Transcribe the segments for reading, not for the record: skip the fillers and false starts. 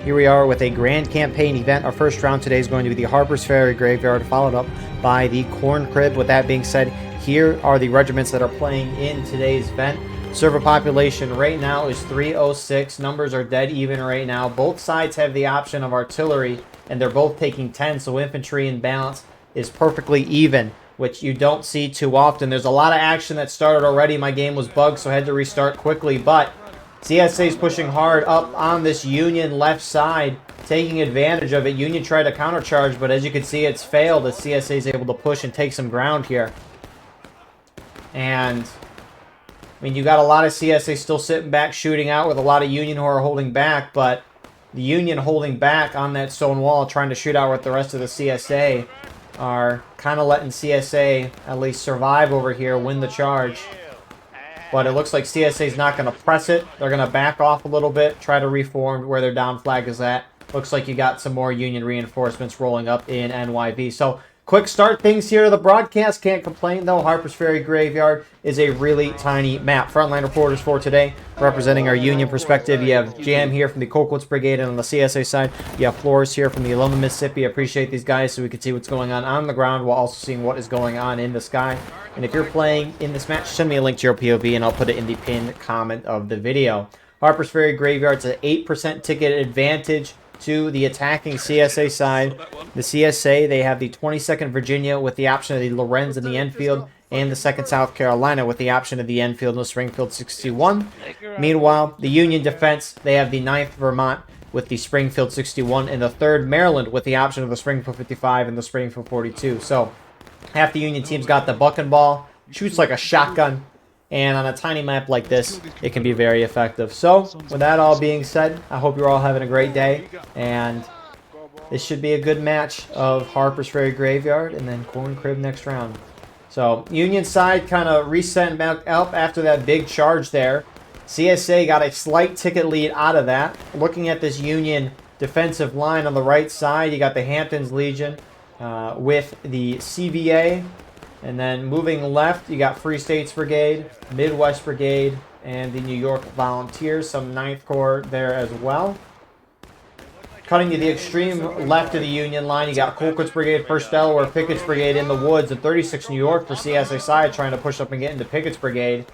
Here we are with a grand campaign event. Our first round today is going to be the Harpersferry Graveyard, followed up by the Corn Crib. With that being said, here are the regiments that are playing in today's event. Server population right now is 306. Numbers are dead even right now. Both sides have the option of artillery, and they're both taking 10, so infantry in balance is perfectly even, which you don't see too often. There's a lot of action that started already. My game was bugged, so I had to restart quickly, but CSA is pushing hard up on this Union left side, taking advantage of it. Union tried to countercharge, but as you can see, it's failed as CSA is able to push and take some ground here. And I mean, you got a lot of CSA still sitting back, shooting out, with a lot of Union who are holding back, but the Union holding back on that stone wall, trying to shoot out with the rest of the CSA, are kind of letting CSA at least survive over here, win the charge. But it looks like CSA is not going to press it. They're going to back off a little bit, try to reform where their down flag is at. Looks like you got some more Union reinforcements rolling up in NYV. So, quick start things here to the broadcast. Can't complain, though. Harpersferry Graveyard is a really tiny map. Frontline reporters for today, representing our Union perspective. You have Jam here from the Colquitt's Brigade, and on the CSA side, you have Flores here from the 11th Mississippi. I appreciate these guys so we can see what's going on the ground while also seeing what is going on in the sky. And if you're playing in this match, send me a link to your POV, and I'll put it in the pinned comment of the video. Harpersferry Graveyard's an 8% ticket advantage to the attacking CSA side. The CSA, they have the 22nd Virginia with the option of the Lorenz in the Enfield, and the 2nd South Carolina with the option of the Enfield and the Springfield 61. Meanwhile, the Union defense, they have the 9th Vermont with the Springfield 61, and the 3rd Maryland with the option of the Springfield 55 and the Springfield 42. So, half the Union team's got the buck and ball, shoots like a shotgun, and on a tiny map like this, it can be very effective. So, with that all being said, I hope you're all having a great day, and this should be a good match of Harpersferry Graveyard and then Corn Crib next round. So, Union side kind of resetting back up after that big charge there. CSA got a slight ticket lead out of that. Looking at this Union defensive line on the right side, you got the Hamptons Legion with the CVA. And then moving left, you got Free States Brigade, Midwest Brigade, and the New York Volunteers. Some 9th Corps there as well. Cutting to the extreme left of the Union line, you got Colquitt's Brigade, 1st Delaware, Pickett's Brigade in the woods, and 36 New York for CSA side, trying to push up and get into Pickett's Brigade.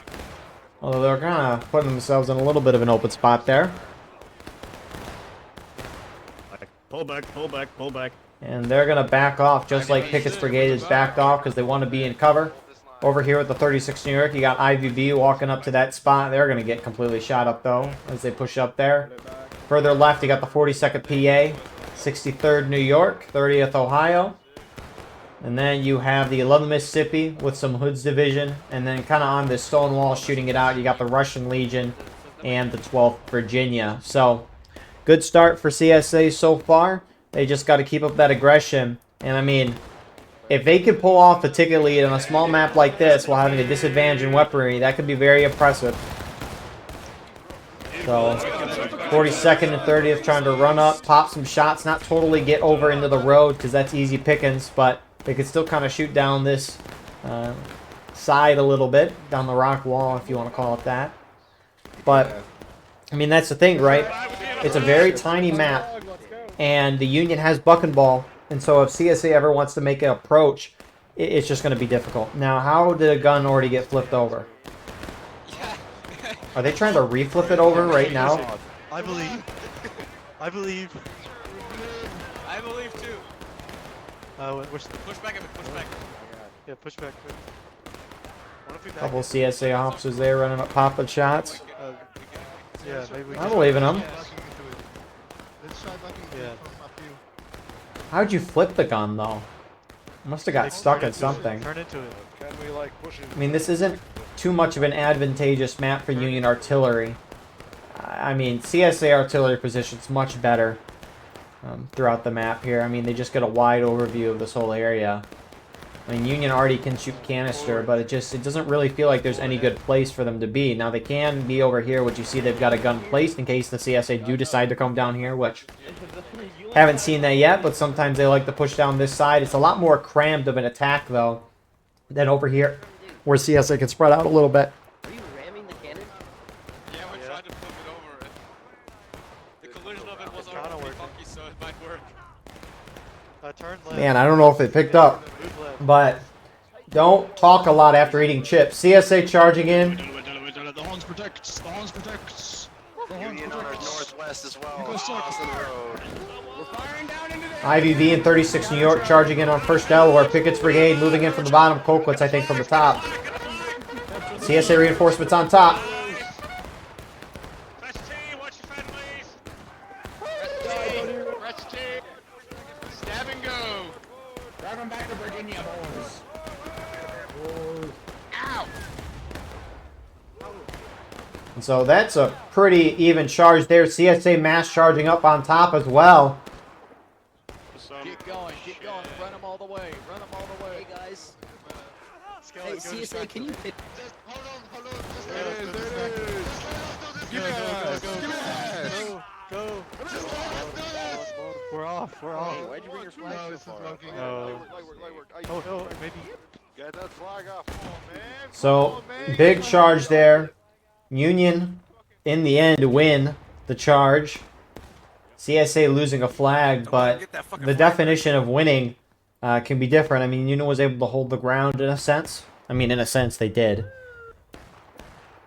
Although they're kind of putting themselves in a little bit of an open spot there. Pull back, pull back, pull back. And they're going to back off just like Pickett's Brigade is backed off because they want to be in cover. Over here with the 36 New York, you got IVB walking up to that spot. They're going to get completely shot up, though, as they push up there. Further left, you got the 42nd PA, 63rd New York, 30th Ohio. And then you have the 11th Mississippi with some Hoods Division. And then kind of on this stone wall shooting it out, you got the Russian Legion and the 12th Virginia. So, good start for CSA so far. They just got to keep up that aggression. And I mean, if they could pull off the ticket lead on a small map like this while having a disadvantage in weaponry, that could be very impressive. So, 42nd and 30th trying to run up, pop some shots, not totally get over into the road because that's easy pickings, but they could still kind of shoot down this side a little bit, down the rock wall if you want to call it that. But, I mean, that's the thing, right? It's a very tiny map. And the Union has buck and ball, and so if CSA ever wants to make an approach, it's just going to be difficult. Now, how did a gun already get flipped over? Are they trying to reflip it over right now? I believe. I believe. I believe too. Push back a bit, push back. Yeah, push back. Couple CSA officers there running up popping shots. Yeah, maybe we I believe in them. Yeah. How'd you flip the gun, though? Must have got stuck at something. Turn into it. I mean, this isn't too much of an advantageous map for Union artillery. I mean, CSA artillery position's much better throughout the map here. I mean, they just get a wide overview of this whole area. I mean, Union already can shoot canister, but it doesn't really feel like there's any good place for them to be. Now, they can be over here, which you see they've got a gun placed in case the CSA do decide to come down here, which haven't seen that yet, but sometimes they like to push down this side. It's a lot more crammed of an attack, though, than over here, where CSA can spread out a little bit. Are you ramming the cannon? Yeah, we tried to flip it over. The collision of it was It's kind of working. so it might work. Turn left. Man, I don't know if it picked up, Move left. but don't talk a lot after eating chips. CSA charging in. The Hans protects. The Hans protects. The Hans Union on our protects. northwest as well. You go suck. Across the road. IVV and 36 New York charging in on 1st Delaware. Pickett's Brigade moving in from the bottom. Colquitt's, I think, from the top. CSA reinforcements on top. Fresh team, watch your families. Fresh team. Stab and go. Drive them back to Virginia, boys. Ow. And so that's a pretty even charge there. CSA mass charging up on top as well. Keep going. Run them all the way. Hey guys. Scout, Hey, go to CSA, sector. can you pick? Go. We're off. Why'd you bring your flag so far? No. Oh, no, maybe. Get that flag off. So, big charge there. Union, in the end, win the charge. CSA losing a flag, but the definition of winning can be different. I mean, Union was able to hold the ground in a sense. I mean, in a sense, they did.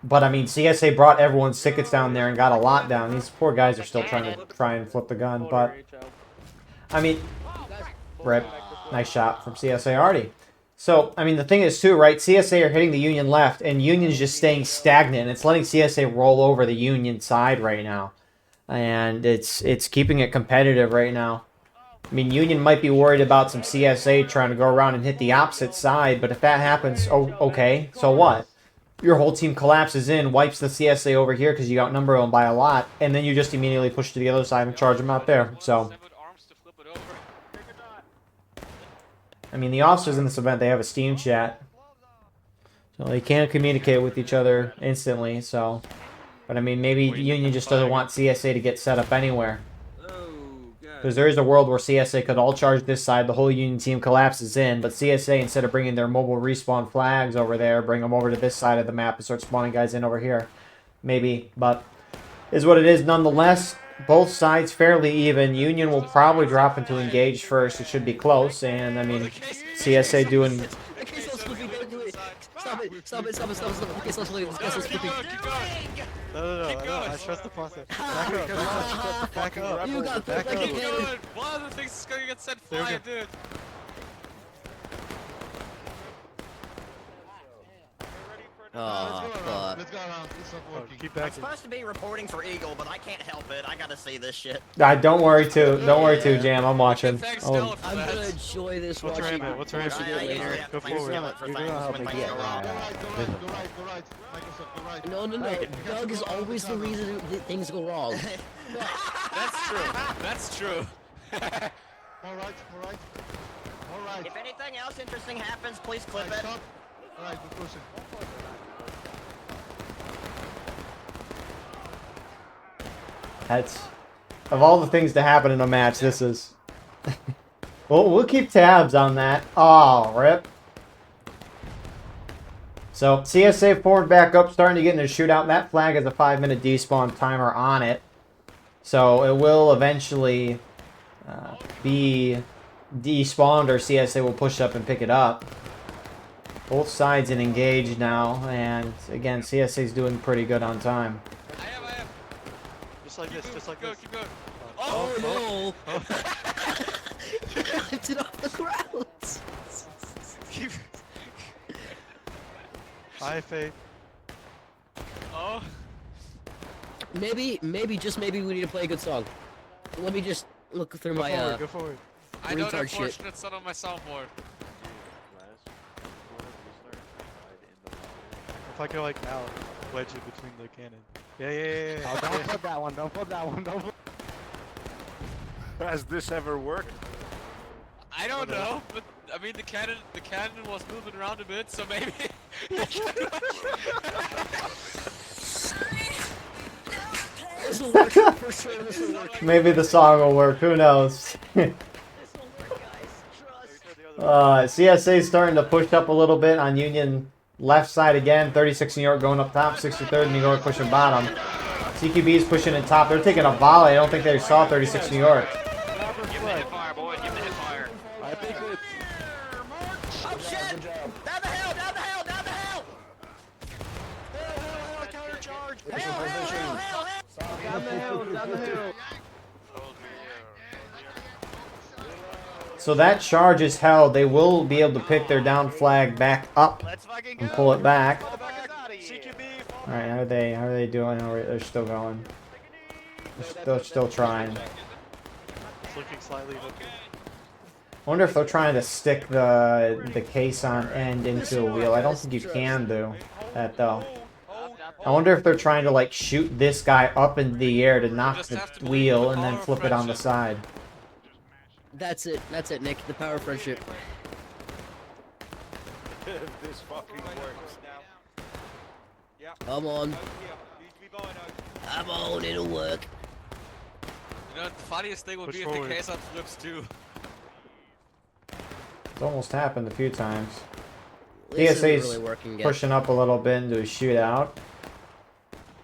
But, I mean, CSA brought everyone's tickets down there and got a lot down. These poor guys are still trying to flip the gun, but... I mean, rip. Nice shot from CSA already. So, I mean, the thing is, too, right? CSA are hitting the Union left, and Union's just staying stagnant. It's letting CSA roll over the Union side right now. And it's keeping it competitive right now. I mean, Union might be worried about some CSA trying to go around and hit the opposite side, but if that happens, oh, okay, so what? Your whole team collapses in, wipes the CSA over here because you outnumber them by a lot, and then you just immediately push to the other side and charge them out there. So, I mean, the officers in this event, they have a Steam chat. So they can't communicate with each other instantly, so... But, I mean, maybe Union just doesn't want CSA to get set up anywhere. Because there is a world where CSA could all charge this side, the whole Union team collapses in, but CSA, instead of bringing their mobile respawn flags over there, bring them over to this side of the map and start spawning guys in over here. Maybe, but is what it is nonetheless. Both sides fairly even. Union will probably drop into engage first. It should be close, and, I mean, CSA doing... Okay, stop slipping, don't do it. Stop it. Okay, stop slipping. This guy's so slipping. No. I trust the process. Back up. You got Back like up. a cannon. One of the things is gonna get set flying, dude. Oh, fuck. Let's go around. It's not working. Keep I'm back. supposed to be reporting for Eagle, but I can't help it. I gotta see this shit. Don't worry too, Jam. I'm watching. Thanks, Oh, Stella, for I'm that. gonna enjoy this What's watching. her What's her watching I it usually later. have Go to thank forward. Stella for things when things go wrong. Go right. Microsoft, go right. No. Doug is always the reason that things go wrong. That's true. All right. If anything else interesting happens, please clip it. Stop. All right, we're pushing. That's... Of all the things to happen in a match, this is... Well, we'll keep tabs on that. Oh, rip. So, CSA forward back up, starting to get in a shootout. That flag has a 5-minute despawn timer on it. So, it will eventually be despawned, or CSA will push up and pick it up. Both sides in engage now, and again, CSA's doing pretty good on time. I have. Just like this. Keep going. Oh no! You clipped it off the ground. I have faith. Oh. Maybe, just maybe we need to play a good song. Let me just look through my Go forward. I know the retard shit. unfortunate son on my soundboard. If I go like now, wedge it between the cannon. Yeah. Oh, don't put that one. Don't put that one. Don't put... Has this ever worked? I don't know, but I mean the cannon was moving around a bit, so maybe. This will work for sure. This will work. Maybe the song will work, who knows? This will work, guys. Trust. CSA's starting to push up a little bit on Union left side again. 36 New York going up top, 63rd New York pushing bottom. CQB is pushing in top. They're taking a volley. I don't think they saw 36 New York. fire, boys. Give him the hip fire. I think it's... Oh shit! Down the hill! Down the hill! Down the hill! Countercharge! Hell! Down the hill, down the hill. So that charge is held. They will be able to pick their down flag back up Let's fucking and go! pull it back. CQB, All right, how are they doing? Oh, they're still going. They're still trying. it's looking slightly looking. I wonder if they're trying to stick the case on end into a wheel. I don't think you can do that though. I wonder if they're trying to like shoot this guy up in the air to knock the wheel and then flip it on the side. That's it, Nick. The power of friendship. If this fucking works. Come on. Come on, it'll work. You know, the funniest thing would Push be forward. if the case on flips too. It's almost happened a few times. This isn't DSA's really working yet. pushing up a little bit into a shootout.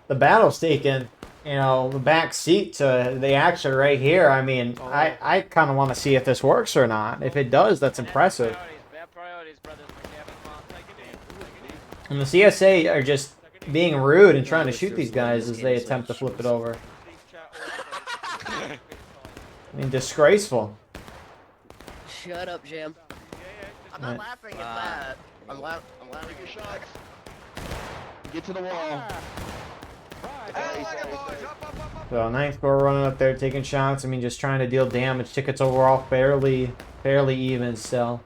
The battle's taken, you know, the back seat to the action right here. I mean, I kind of want to see if this works or not. If it does, that's impressive. Bad priorities, brothers. Come on, take it And in. the CSA are just being rude and trying to shoot these guys as they attempt to flip it over. I mean, disgraceful. Shut up, Jam. I'm not laughing at that. I'm laughing at shots. Get to the wall. So ninth score running up there, taking shots. I mean, just trying to deal damage. Tickets overall fairly even still.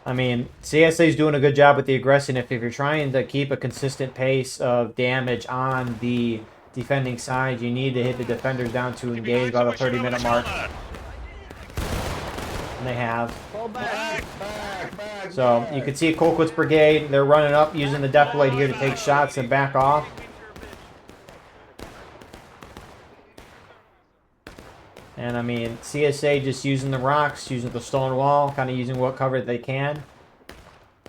I mean, CSA's doing a good job with the aggression. If you're trying to keep a consistent pace of damage on the defending side, you need to hit the defenders down to engage by the 30-minute mark. And they have. So you can see Colquitt's brigade. They're running up using the defilade here to take shots and back off. And I mean, CSA just using the rocks, using the stone wall, kind of using what cover they can.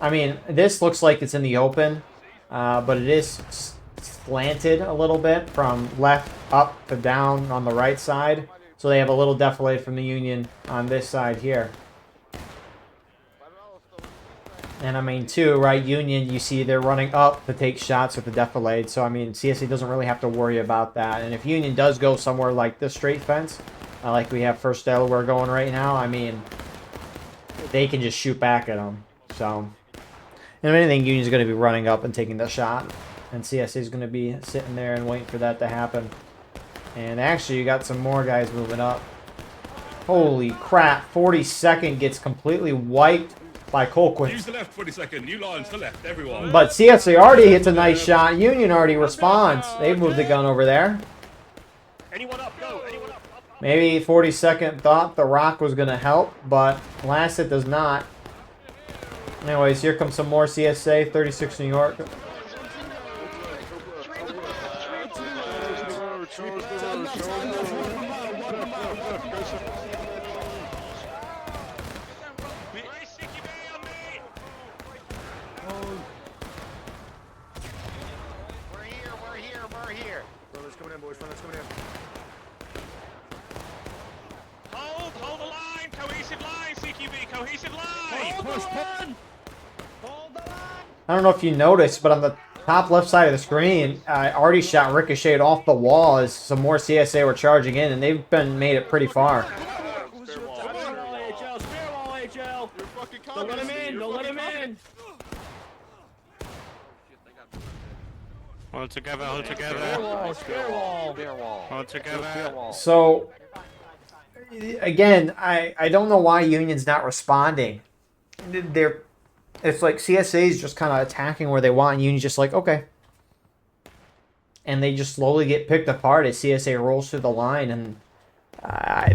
I mean, this looks like it's in the open, but it is slanted a little bit from left up to down on the right side. So they have a little defilade from the Union on this side here. And I mean, too, right, Union, you see they're running up to take shots with the defilade. So, I mean, CSA doesn't really have to worry about that. And if Union does go somewhere like this straight fence, like we have First Delaware going right now, I mean, they can just shoot back at them. So, and if anything, Union's going to be running up and taking the shot. And CSA is going to be sitting there and waiting for that to happen. And actually, you got some more guys moving up. Holy crap, 42nd gets completely wiped by Colquitt. Use the left 42nd. New lines to left, everyone. But CSA already hits a nice shot. Union already responds. They've moved the gun over there. Anyone up? Go! Anyone up? Maybe 42nd thought the rock was going to help, but last it does not. Anyways, here comes some more CSA, 36 New York. We're here. Brothers coming in, boys. Brothers coming in. Hold the line! Cohesive line, CQB! Cohesive line! I don't know if you noticed, but on the top left side of the screen, Artie shot ricocheted off the wall as some more CSA were charging in, and they've made it pretty far. Don't let him in! Don't let him in! Hold together, hold together. Hold together. So, again, I don't know why Union's not responding. It's like CSA's just kind of attacking where they want, and Union's just like, okay. And they just slowly get picked apart as CSA rolls through the line, and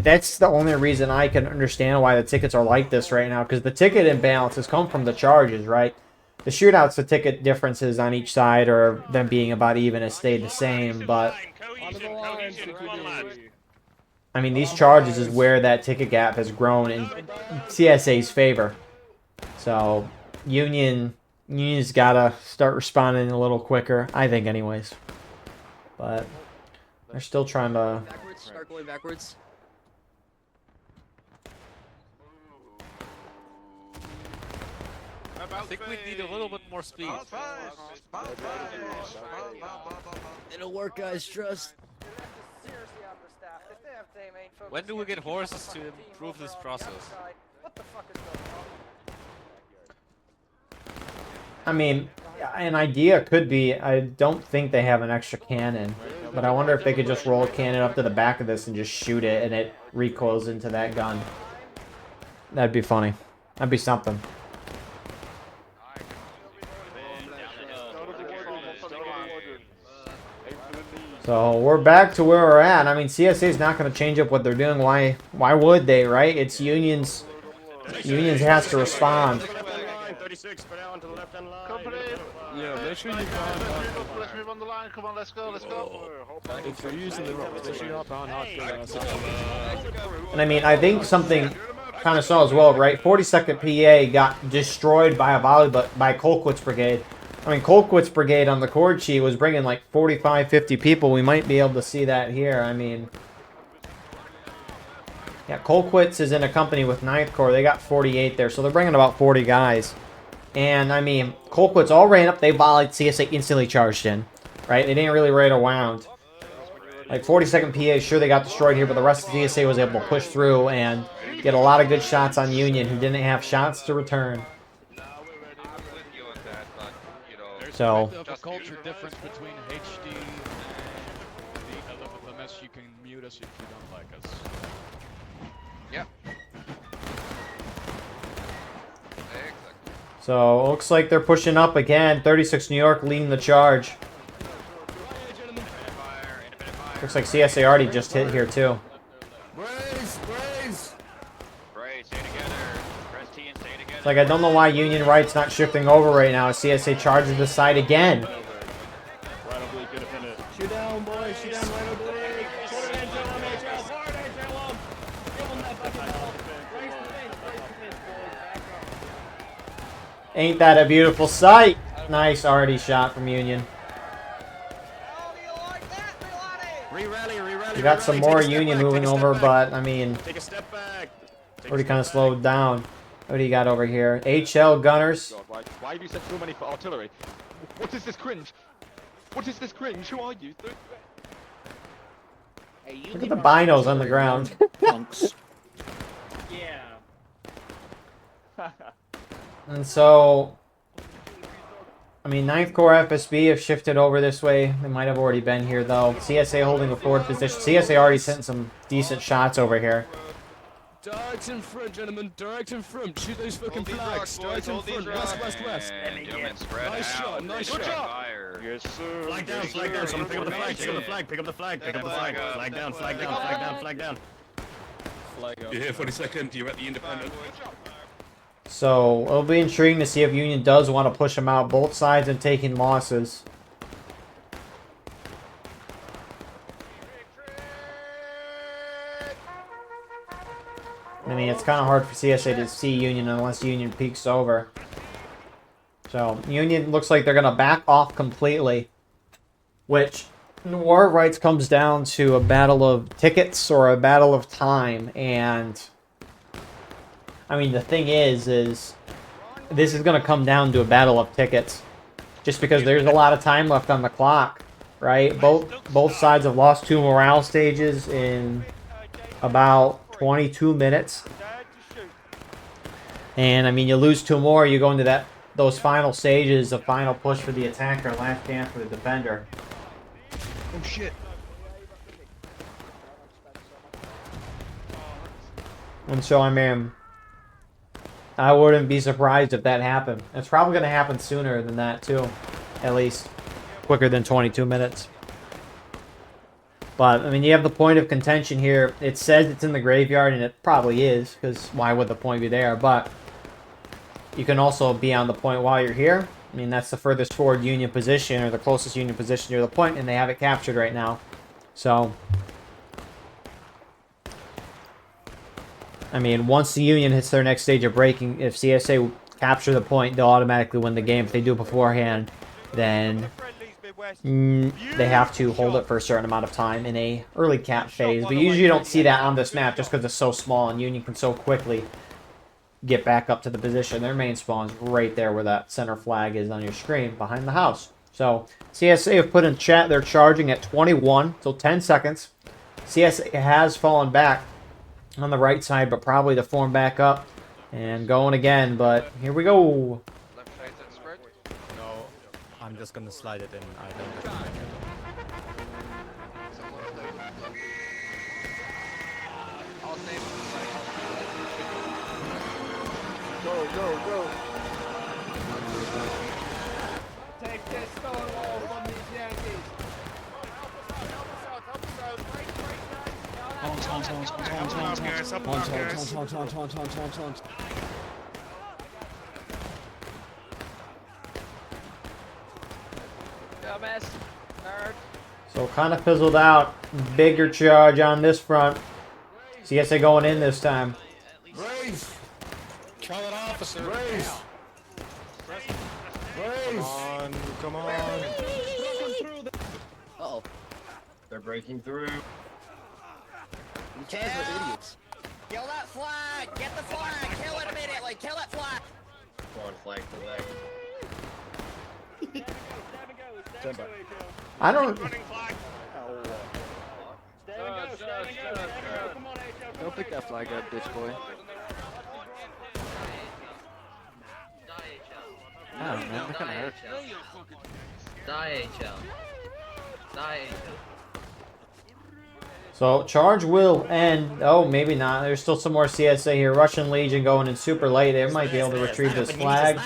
that's the only reason I can understand why the tickets are like this right now, because the ticket imbalance has come from the charges, right? The shootouts, the ticket differences on each side or them being about even has stayed the same, but I mean, these charges is where that ticket gap has grown in CSA's favor. So Union's got to start responding a little quicker, I think anyways. But they're still trying to... Backwards, start going backwards. I think we need a little bit more speed. It'll work, guys. Trust. Seriously understaffed. If their team ain't focusing When do we on get keeping horses up to with the team improve over this on the process? outside, what the fuck is going on? I mean, an idea could be, I don't think they have an extra cannon, but I wonder if they could just roll a cannon up to the back of this and just shoot it and it recoils into that gun. That'd be funny. That'd be something. So we're back to where we're at. I mean, CSA is not going to change up what they're doing. Why would they, right? It's Unions. Unions has to respond. 36, go down to the left hand line. Yeah, make sure you find. Let's move on the line. Come on, let's go. Let's go. If you're using the rope, make sure you're up on hot. And I mean, I think something kind of saw as well, right? 42nd PA got destroyed by a volley, but by Colquitt's brigade. I mean, Colquitt's brigade on the chord sheet was bringing like 45, 50 people. We might be able to see that here. I mean, yeah, Colquitt's is in a company with 9th Corps. They got 48 there, so they're bringing about 40 guys. And, I mean, Colquitt's all ran up. They volleyed. CSA instantly charged in, right? They didn't really wait around. Like, 42nd PA, sure, they got destroyed here, but the rest of the CSA was able to push through and get a lot of good shots on Union, who didn't have shots to return. So, There's a culture difference between HD and the LFMS. You can mute us if you don't like us. Yep. so looks like they're pushing up again. 36 New York leading the charge. Looks like CSA already just hit here, too. Brace, brace. Brace, stay together. Press T and stay together. It's like, I don't know why Union Right's not shifting over right now. CSA charges the side again. Right oblique, get a pin. Shoot down, boys. Shoot down, right oblique. Forward angel, HL. Forward angel. Give them that fucking ball. Brace the face, brace the face, boys. Back up. Ain't that a beautiful sight? Nice already shot from Union. Re-rally. We got some more Union moving over, but, I mean, Take a step back. already kind of slowed down. What do you got over here? HL Gunners. Why have you set so many for artillery? What is this cringe? What is this cringe? Who are you? Look at the binos on the ground. Punks. And so, I mean, 9th Corps FSB have shifted over this way. They might have already been here, though. CSA holding a forward position. CSA already sent some decent shots over here. Direct in front, gentlemen. Direct in front. Shoot those fucking flags. Direct in front. West, west, west. Nice shot. Nice shot. Yes, sir. Flag down, flag down. Someone pick up the flag, pick up the flag, pick up the flag, pick up the flag. Flag down, flag down, flag down, flag down. You're here for the second. You're at the independent. So, it'll be intriguing to see if Union does want to push them out. Both sides and taking losses. I mean, it's kind of hard for CSA to see Union unless Union peeks over. So, Union looks like they're going to back off completely. Which, in war rights, comes down to a battle of tickets or a battle of time. And, I mean, the thing is this is going to come down to a battle of tickets. Just because there's a lot of time left on the clock, right? Both sides have lost 2 morale stages in about 22 minutes. And I mean, you lose 2 more, you go into those final stages, the final push for the attacker, last chance for the defender. Oh shit. And so, I mean, I wouldn't be surprised if that happened. It's probably going to happen sooner than that, too. At least quicker than 22 minutes. But, I mean, you have the point of contention here. It says it's in the graveyard, and it probably is, because why would the point be there? But you can also be on the point while you're here. I mean, that's the furthest forward Union position, or the closest Union position near the point, and they have it captured right now. So, I mean, once the Union hits their next stage of breaking, if CSA capture the point, they'll automatically win the game. If they do it beforehand, then they have to hold it for a certain amount of time in a early cap phase. But usually you don't see that on this map just because it's so small and Union can so quickly get back up to the position. Their main spawn's right there where that center flag is on your screen, behind the house. So, CSA have put in chat they're charging at 21, so 10 seconds. CSA has fallen back on the right side, but probably to form back up and going again. But here we go. Left side and spread. No, I'm just gonna slide it in. I don't recommend it. All same. Go. Take this stone wall from these Yankees. Dumbass. Nerd. So kind of fizzled out. Bigger charge on this front. CSA going in this time. Raise! Kill an officer. Raise! Raise! Come on. Uh-oh. They're breaking through. You guys are idiots. Kill that flag! Get the flag! Kill it immediately! Kill that flag! Go on, flag for leg. I don't... Stab and go, come on, HL. Don't pick that flag up, bitch boy. I don't know, man. That kind of hurt. Die, HL. Die, HL. So, charge will end. Oh, maybe not. There's still some more CSA here. Russian Legion going in super late. They might be able to retrieve this flag.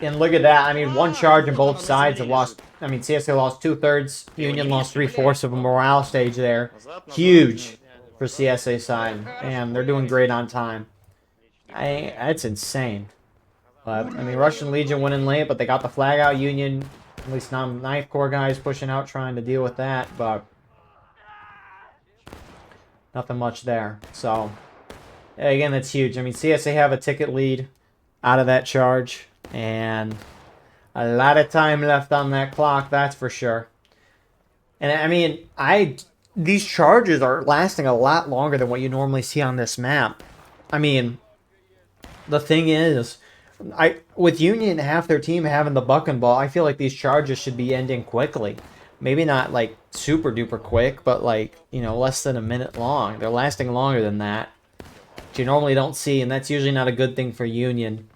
And look at that. I mean, one charge on both sides have lost. I mean, CSA lost 2/3. Union lost 3/4 of a morale stage there. Huge for CSA side. And they're doing great on time. That's insane. But, I mean, Russian Legion went in late, but they got the flag out. Union, at least not Ninth Corps guys pushing out trying to deal with that. But nothing much there. So, again, that's huge. I mean, CSA have a ticket lead out of that charge. And a lot of time left on that clock, that's for sure. And, I mean, these charges are lasting a lot longer than what you normally see on this map. I mean, the thing is, with Union, half their team having the buck and ball, I feel like these charges should be ending quickly. Maybe not like super duper quick, but like, you know, less than a minute long. They're lasting longer than that, which you normally don't see, and that's usually not a good thing for Union.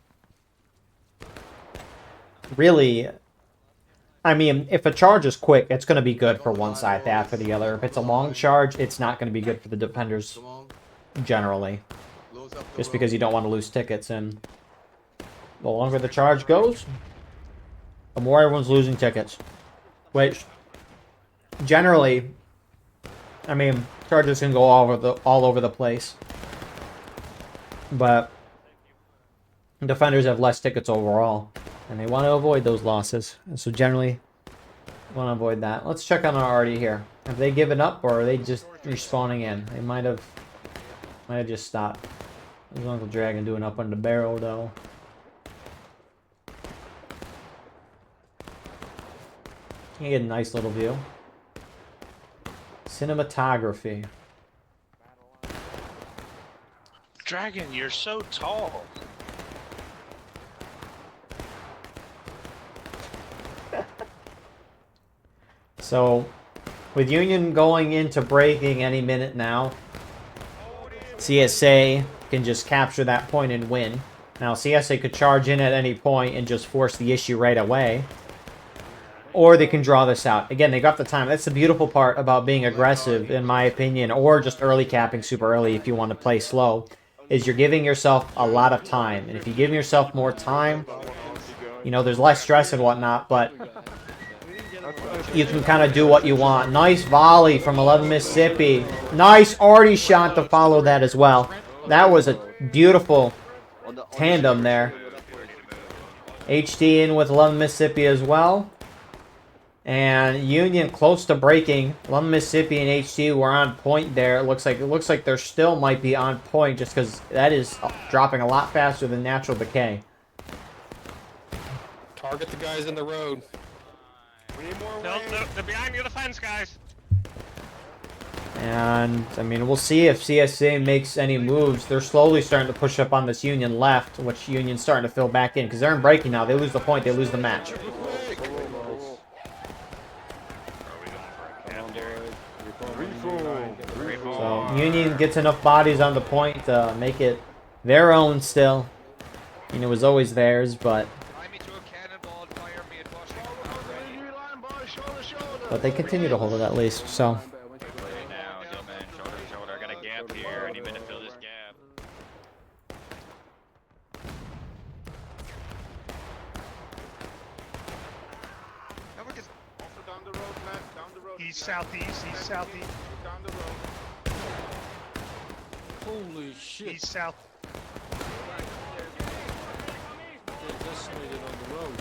Really, I mean, if a charge is quick, it's going to be good for one side after the other. If it's a long charge, it's not going to be good for the defenders generally, just because you don't want to lose tickets. And the longer the charge goes, the more everyone's losing tickets. Which, generally, I mean, charges can go all over the place. But defenders have less tickets overall, and they want to avoid those losses. And so generally, want to avoid that. Let's check on our arty here. Have they given up, or are they just respawning in? They might have just stopped. There's Uncle Dragon doing up on the barrel, though. You get a nice little view. Cinematography. Dragon, you're so tall. So, with Union going into breaking any minute now, CSA can just capture that point and win. Now, CSA could charge in at any point and just force the issue right away. Or they can draw this out. Again, they got the time. That's the beautiful part about being aggressive, in my opinion, or just early capping super early if you want to play slow, is you're giving yourself a lot of time. And if you give yourself more time, you know, there's less stress and whatnot, but you can kind of do what you want. Nice volley from 11 Mississippi. Nice arty shot to follow that as well. That was a beautiful tandem there. HD in with 11 Mississippi as well. And Union close to breaking. 11 Mississippi and HT were on point there. It looks like there still might be on point just because that is dropping a lot faster than natural decay. Target the guys in the road. They're behind the fence, guys. And, I mean, we'll see if CSA makes any moves. They're slowly starting to push up on this Union left, which Union's starting to fill back in. Because they're in breaking now. They lose the point, they lose the match. So, Union gets enough bodies on the point to make it their own still. You know, it was always theirs, but they continue to hold it at least, so. He's southeast, he's southeast. Down the road. Holy shit. He's south. They're decimated on the road.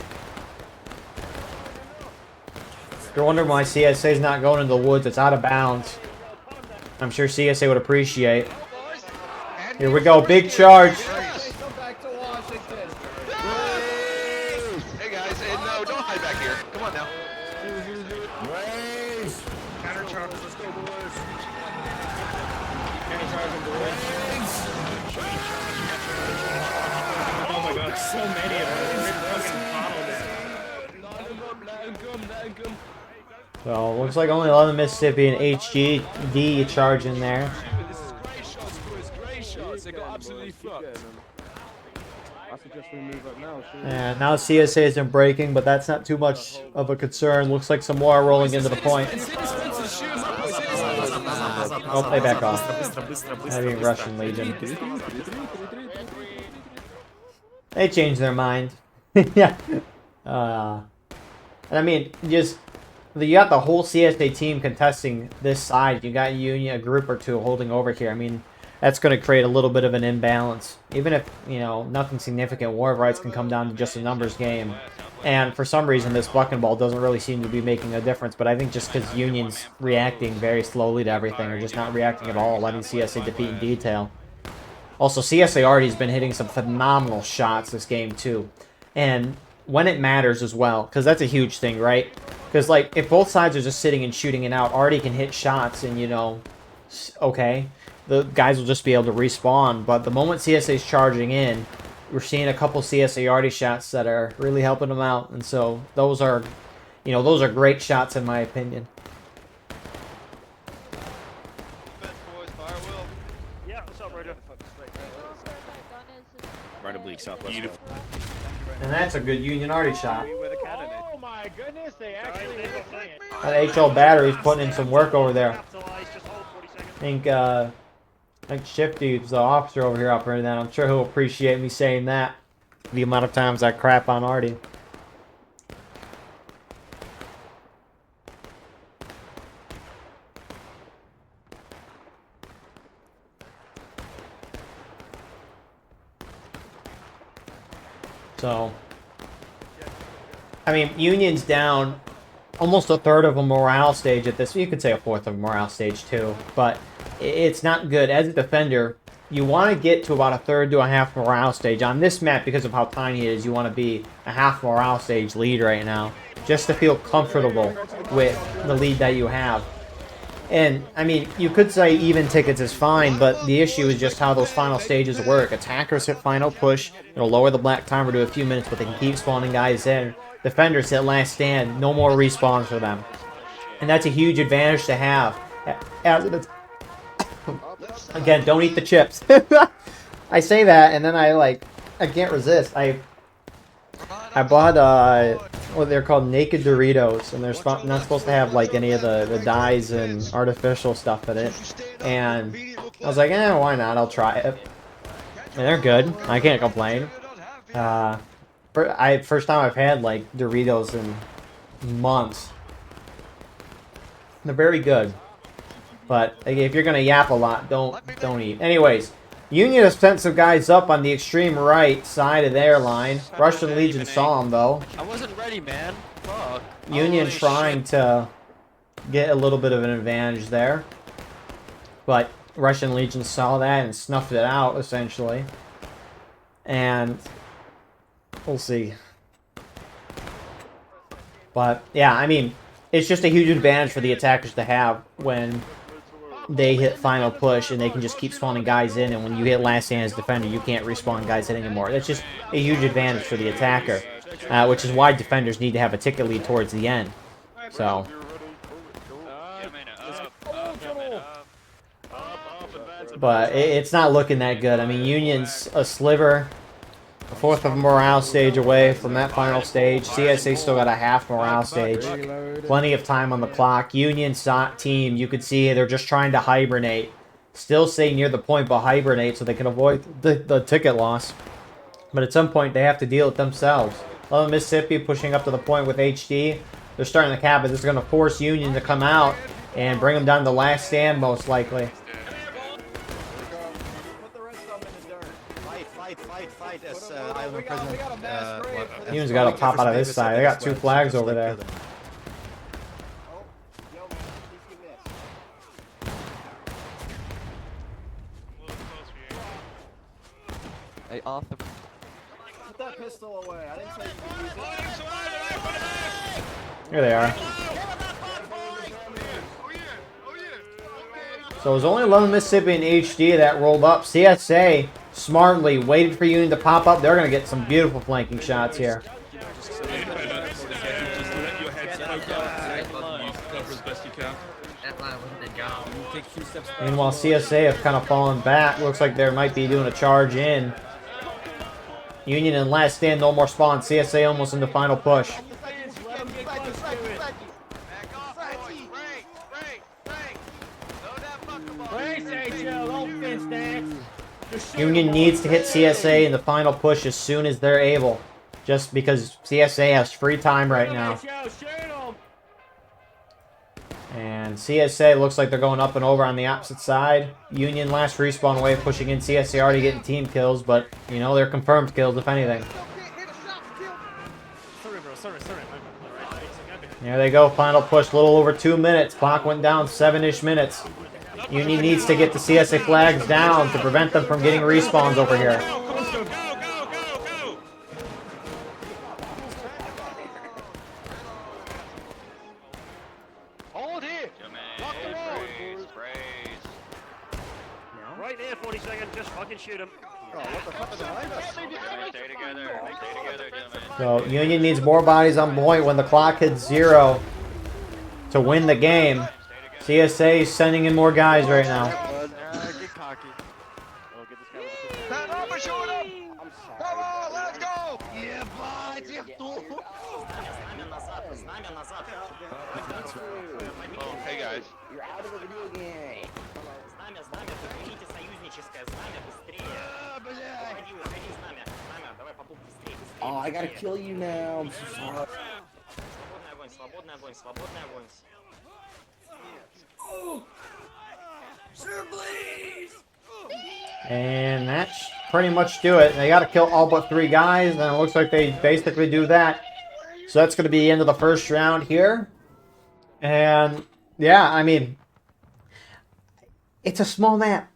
If you're wondering why CSA is not going into the woods, it's out of bounds. I'm sure CSA would appreciate. Here we go, big charge. Come back to Washington. Hey guys, no, don't hide back here. Come on now. Countercharge, let's go, boys. Oh my god, so many of them. So, looks like only 11 Mississippi and HGD charge in there. This is great shots, boys. Great shots. They got absolutely fucked. I suggest we move up now. And now CSA isn't breaking, but that's not too much of a concern. Looks like some more are rolling into the point. Oh, play back off. Heavy Russian Legion. They changed their mind. Yeah. And I mean, just you got the whole CSA team contesting this side. You got Union, a group or two holding over here. I mean, that's going to create a little bit of an imbalance. Even if, you know, nothing significant, War of Rights can come down to just a numbers game. And for some reason, this bucking ball doesn't really seem to be making a difference. But I think just because Union's reacting very slowly to everything, or just not reacting at all, letting CSA defeat in detail. Also, CSA already has been hitting some phenomenal shots this game, too. And when it matters as well, because that's a huge thing, right? Because, like, if both sides are just sitting and shooting it out, Artie can hit shots and, you know, okay, the guys will just be able to respawn. But the moment CSA's charging in, we're seeing a couple CSA Artie shots that are really helping them out. And so those are, you know, those are great shots in my opinion. Yeah, what's up, Ryder? Right oblique, southwest. And that's a good Union Artie shot. Oh my goodness, they actually hit it. That HL battery's putting in some work over there. I think Shifty's the officer over here operating that. I'm sure he'll appreciate me saying that. The amount of times I crap on Artie. So, I mean, Union's down almost a third of a morale stage at this. You could say a fourth of a morale stage too, but it's not good. As a defender, you want to get to about a third to a half morale stage. On this map, because of how tiny it is, you want to be a half morale stage lead right now, just to feel comfortable with the lead that you have. And, I mean, you could say even tickets is fine, but the issue is just how those final stages work. Attackers hit final push, it'll lower the black timer to a few minutes, but they can keep spawning guys in. Defenders hit last stand, no more respawns for them. And that's a huge advantage to have. Again, don't eat the chips. I say that, and then I can't resist. I bought, what they're called, naked Doritos, and they're not supposed to have, like, any of the dyes and artificial stuff in it. And I was like, why not? I'll try it. And they're good. I can't complain. First time I've had, like, Doritos in months. They're very good. But like, if you're gonna yap a lot, don't eat. Anyways, Union has sent some guys up on the extreme right side of their line. Russian Legion saw them though. I wasn't ready, man. Fuck. Union trying to get a little bit of an advantage there, but Russian Legion saw that and snuffed it out essentially. And we'll see. But yeah, I mean, it's just a huge advantage for the attackers to have when they hit final push and they can just keep spawning guys in, and when you hit last stand as defender, you can't respawn guys in anymore. That's just a huge advantage for the attacker, which is why defenders need to have a ticket lead towards the end. So, but it's not looking that good. I mean, Union's a sliver, a fourth of a morale stage away from that final stage. CSA still got a half morale stage. Plenty of time on the clock. Union team, you could see they're just trying to hibernate. Still stay near the point, but hibernate so they can avoid the ticket loss. But at some point, they have to deal with themselves. Love Mississippi pushing up to the point with HD. They're starting the cap, but this is going to force Union to come out and bring them down to the last stand, most likely. Union's got to pop out of this side. They got 2 flags over there. Hey, Arthur. Put that pistol away. I didn't say you could use it. Here they are. So it was only 11 Mississippi and HD that rolled up. CSA smartly waited for Union to pop up. They're going to get some beautiful flanking shots here. Meanwhile, CSA have kind of fallen back. Looks like they might be doing a charge in. Union in last stand, no more spawn. CSA almost in the final push. Union needs to hit CSA in the final push as soon as they're able. Just because CSA has free time right now. And CSA looks like they're going up and over on the opposite side. Union last respawn wave pushing in. CSA already getting team kills, but, you know, they're confirmed kills, if anything. There they go, final push, a little over 2 minutes. Clock went down 7-ish minutes. Union needs to get the CSA flags down to prevent them from getting respawns over here. Hold here. Lock the wall. Right there, 40 seconds. Just fucking shoot him. Oh, what the fuck is behind us? Stay together. Stay together, gentlemen. So Union needs more bodies on point when the clock hits 0 to win the game. CSA is sending in more guys right now. Get cocky. Oh, get this guy with the Stand up and shoot him. Come on, let's go. Oh, hey guys. You're out of the video game. Знамя, примените союзническое знамя быстрее. Уходи, знамя. Давай, попуп, быстрее. Oh, I gotta kill you now. I'm so sorry. Свободный огонь. Sir, please. And that's pretty much do it. They got to kill all but 3 guys, and it looks like they basically do that. So that's going to be the end of the first round here. And, yeah, I mean, it's a small map.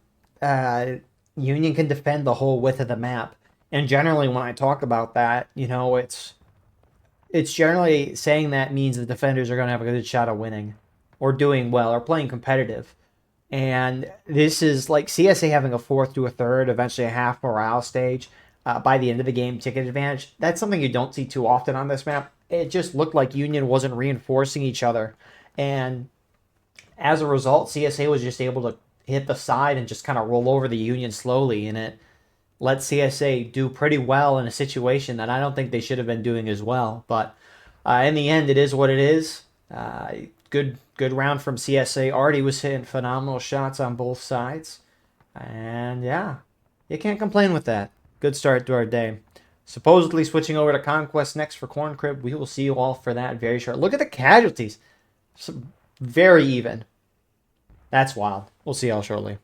Union can defend the whole width of the map. And generally, when I talk about that, you know, it's generally saying that means the defenders are going to have a good shot of winning or doing well or playing competitive. And this is like CSA having a 4th to a 3rd, eventually a half morale stage by the end of the game, ticket advantage. That's something you don't see too often on this map. It just looked like Union wasn't reinforcing each other. And as a result, CSA was just able to hit the side and just kind of roll over the Union slowly. And it let CSA do pretty well in a situation that I don't think they should have been doing as well. But in the end, it is what it is. Good round from CSA. Artie was hitting phenomenal shots on both sides. And yeah, you can't complain with that. Good start to our day. Supposedly switching over to Conquest next for Corn Crib. We will see you all for that very short. Look at the casualties. Very even. That's wild. We'll see y'all shortly.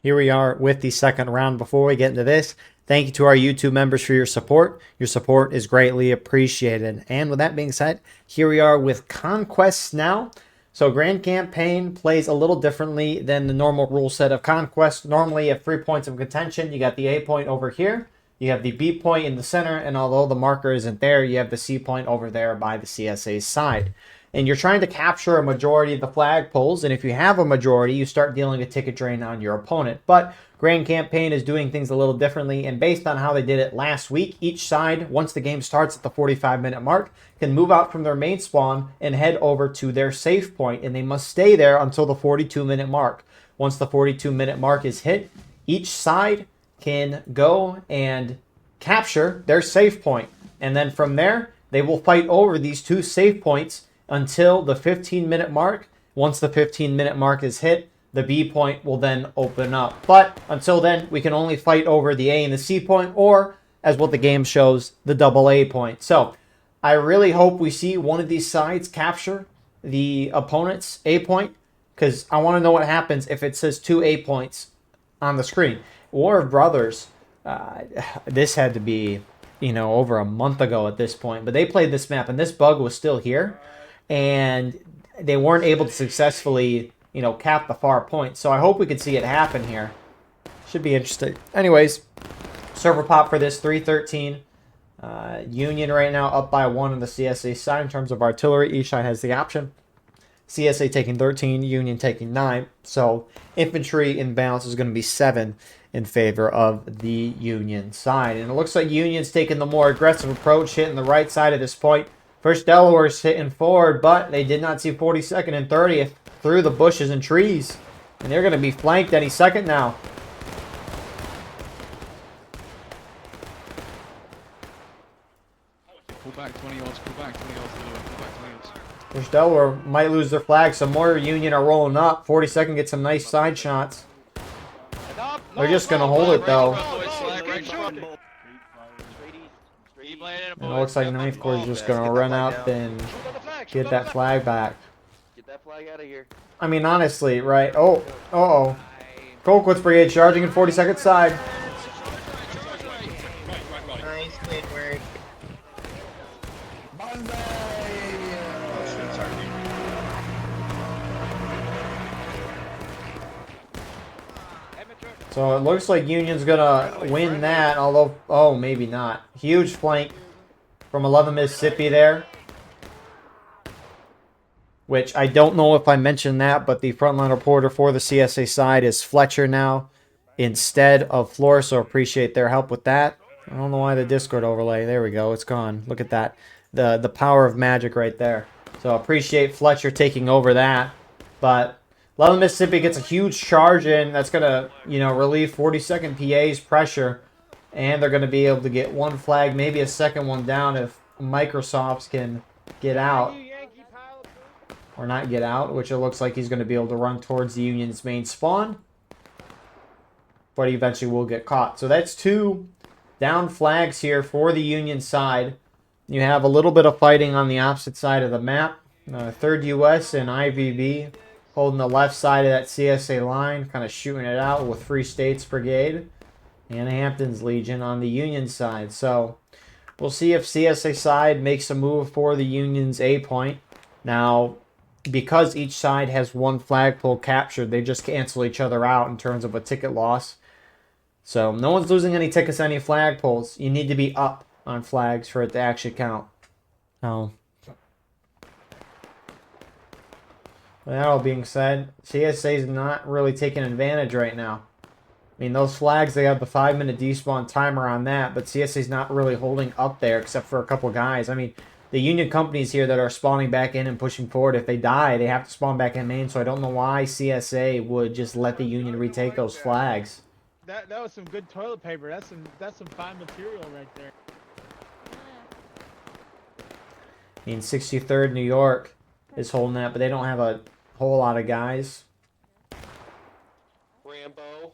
Here we are with the second round. Before we get into this, thank you to our YouTube members for your support. Your support is greatly appreciated. And with that being said, here we are with Conquest now. So Grand Campaign plays a little differently than the normal rule set of Conquest. Normally you have 3 points of contention. You got the A point over here. You have the B point in the center. And although the marker isn't there, you have the C point over there by the CSA side. and you're trying to capture a majority of the flagpoles, and if you have a majority, you start dealing a ticket drain on your opponent. But Grand Campaign is doing things a little differently, and based on how they did it last week, each side, once the game starts at the 45-minute mark, can move out from their main spawn and head over to their safe point, and they must stay there until the 42-minute mark. Once the 42-minute mark is hit, each side can go and capture their safe point, and then from there, they will fight over these two safe points until the 15-minute mark. Once the 15-minute mark is hit, the B point will then open up. But until then, we can only fight over the A and the C point, or, as what the game shows, the double A point. So, I really hope we see one of these sides capture the opponent's A point, because I want to know what happens if it says 2 A points on the screen. War of Brothers, this had to be, over a month ago at this point, but they played this map, and this bug was still here, and they weren't able to successfully, cap the far point. So I hope we can see it happen here. Should be interesting. Anyways, server pop for this 313. Union right now up by 1 on the CSA side in terms of artillery. Each side has the option. CSA taking 13, Union taking 9. So infantry in balance is going to be 7 in favor of the Union side. And it looks like Union's taking the more aggressive approach, hitting the right side at this point. First Delaware's hitting forward, but they did not see 42nd and 30th through the bushes and trees. And they're going to be flanked any second now. Pull back 20 yards, pull back 20 yards, pull back 20 yards. First Delaware might lose their flag. Some more Union are rolling up. 42nd gets some nice side shots. They're just going to hold it, though. And it looks like 9th Corps is just going to run out and get that flag back. Get that flag out of here. I mean, honestly, right? Oh, uh-oh. Colquitt's Brigade charging in 42nd side. Nice, good work. So it looks like Union's gonna win that, although, oh, maybe not. Huge flank from 11 Mississippi there. Which I don't know if I mentioned that, but the frontline reporter for the CSA side is Fletcher now instead of Flora, so appreciate their help with that. I don't know why the Discord overlay, there we go, it's gone. Look at that, the power of magic right there. So appreciate Fletcher taking over that, but 11 Mississippi gets a huge charge in. That's going to, relieve 42nd PA's pressure. And they're going to be able to get one flag, maybe a second one down if Microsofts can get out. Or not get out, which it looks like he's going to be able to run towards the Union's main spawn. But he eventually will get caught. So that's 2 down flags here for the Union side. You have a little bit of fighting on the opposite side of the map. 3rd US and IVB holding the left side of that CSA line, kind of shooting it out with Free States Brigade and Hampton's Legion on the Union side. So we'll see if CSA side makes a move for the Union's A point. Now, because each side has 1 flagpole captured, they just cancel each other out in terms of a ticket loss. So no one's losing any tickets, any flagpoles. You need to be up on flags for it to actually count. Now, with that all being said, CSA is not really taking advantage right now. I mean, those flags, they have the 5-minute despawn timer on that, but CSA is not really holding up there except for a couple guys. I mean, the Union companies here that are spawning back in and pushing forward, if they die, they have to spawn back in main, so I don't know why CSA would just let the Union retake those flags. That was some good toilet paper. That's some fine material right there. I mean, 63rd New York is holding that, but they don't have a whole lot of guys. Rambo.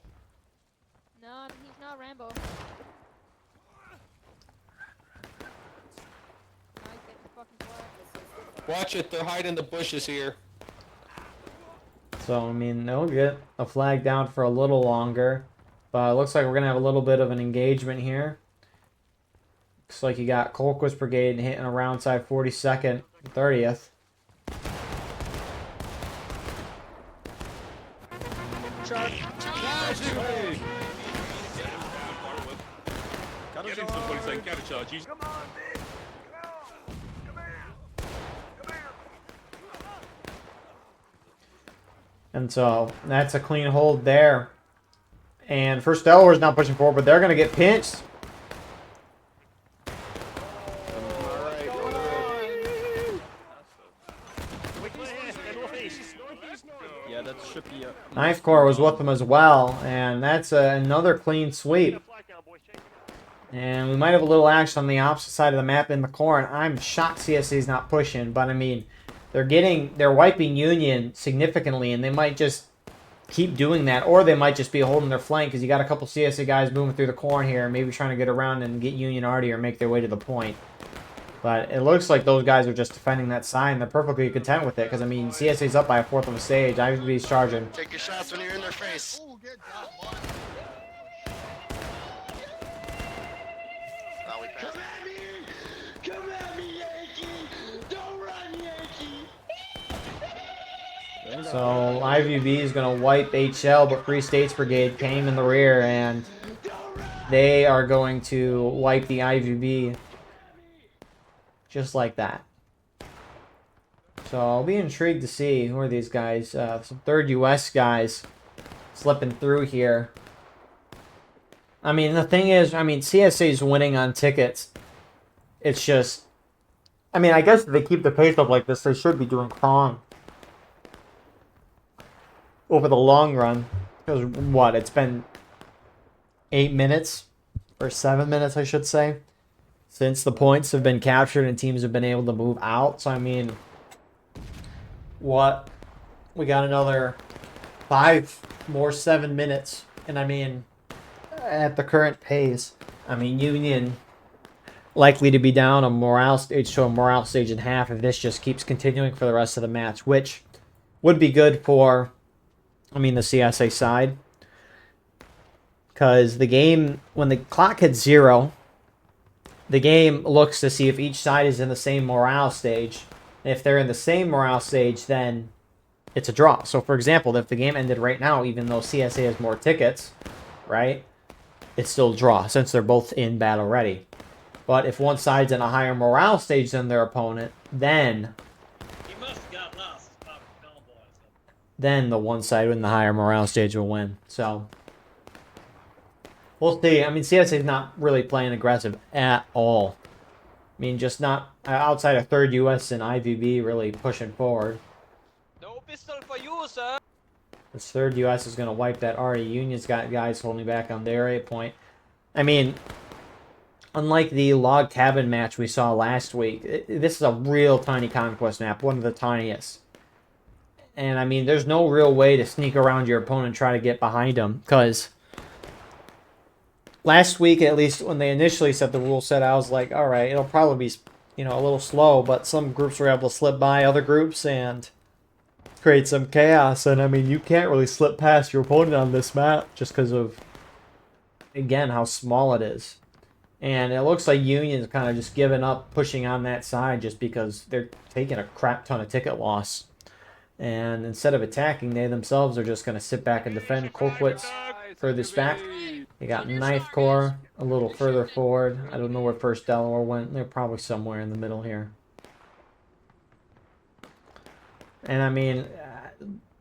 No, he's not Rambo. Watch it, they're hiding in the bushes here. So, I mean, they'll get a flag down for a little longer. But it looks like we're going to have a little bit of an engagement here. Looks like you got Colquitt's Brigade hitting around side 42nd, 30th. And so that's a clean hold there. And First Delaware's not pushing forward, but they're going to get pinched. Yeah, that should be a... Ninth Corps was with them as well, and that's another clean sweep. And we might have a little action on the opposite side of the map in the core, and I'm shocked CSA's not pushing, but I mean, they're wiping Union significantly, and they might just keep doing that, or they might just be holding their flank, because you got a couple CSA guys moving through the core here, maybe trying to get around and get Union arty or make their way to the point. But it looks like those guys are just defending that side, and they're perfectly content with it, because I mean, CSA's up by a fourth of a stage, IVB's charging. Take your shots when you're in their face. Come at me, Yankee! Don't run, Yankee! So IVB is going to wipe HL, but Free States Brigade came in the rear, and they are going to wipe the IVB just like that. So I'll be intrigued to see who are these guys. Some 3rd US guys slipping through here. I mean, the thing is, I mean, CSA's winning on tickets. It's just, I mean, I guess if they keep the pace up like this, they should be doing fine over the long run. Because what, it's been 8 minutes, or 7 minutes, I should say, since the points have been captured and teams have been able to move out. So, I mean, what? We got another 5 more 7 minutes. And, I mean, at the current pace, I mean, Union likely to be down a morale stage to a morale stage and half if this just keeps continuing for the rest of the match, which would be good for, I mean, the CSA side. Because the game, when the clock hits 0, the game looks to see if each side is in the same morale stage. And if they're in the same morale stage, then it's a draw. So, for example, if the game ended right now, even though CSA has more tickets, right, it's still a draw since they're both in battle ready. But if one side's in a higher morale stage than their opponent, then the one side in the higher morale stage will win. So we'll see. I mean, CSA is not really playing aggressive at all. I mean, just not outside of 3rd US and IVB really pushing forward. No pistol for you, sir. This 3rd US is going to wipe that already. Union's got guys holding back on their 8 point. I mean, unlike the log cabin match we saw last week, this is a real tiny conquest map, one of the tiniest. And, I mean, there's no real way to sneak around your opponent and try to get behind them, because last week, at least when they initially set the rule set, I was like, all right, it'll probably be, you know, a little slow, but some groups were able to slip by other groups and create some chaos. And, I mean, you can't really slip past your opponent on this map just because of, again, how small it is. And it looks like Union's kind of just giving up pushing on that side just because they're taking a crap ton of ticket loss. And instead of attacking, they themselves are just going to sit back and defend. Colquitt's furthest back. They got 9th Corps a little further forward. I don't know where 1st Delaware went. They're probably somewhere in the middle here. And I mean,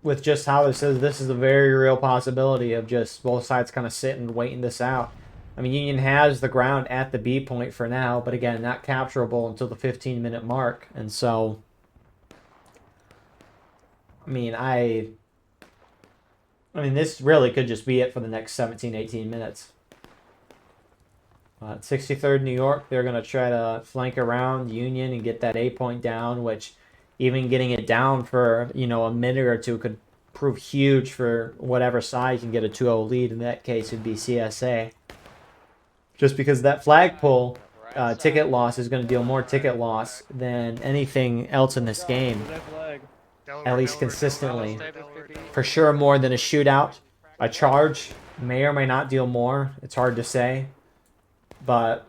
with just how this is a very real possibility of just both sides kind of sitting and waiting this out. I mean, Union has the ground at the B point for now, but again, not capturable until the 15-minute mark. And so, I mean, this really could just be it for the next 17, 18 minutes. 63rd New York, they're going to try to flank around Union and get that A point down, which even getting it down for, you know, a minute or two could prove huge for whatever side can get a 2-0 lead. In that case, it would be CSA. Just because that flagpole ticket loss is going to deal more ticket loss than anything else in this game. At least consistently. For sure more than a shootout. A charge may or may not deal more. It's hard to say. But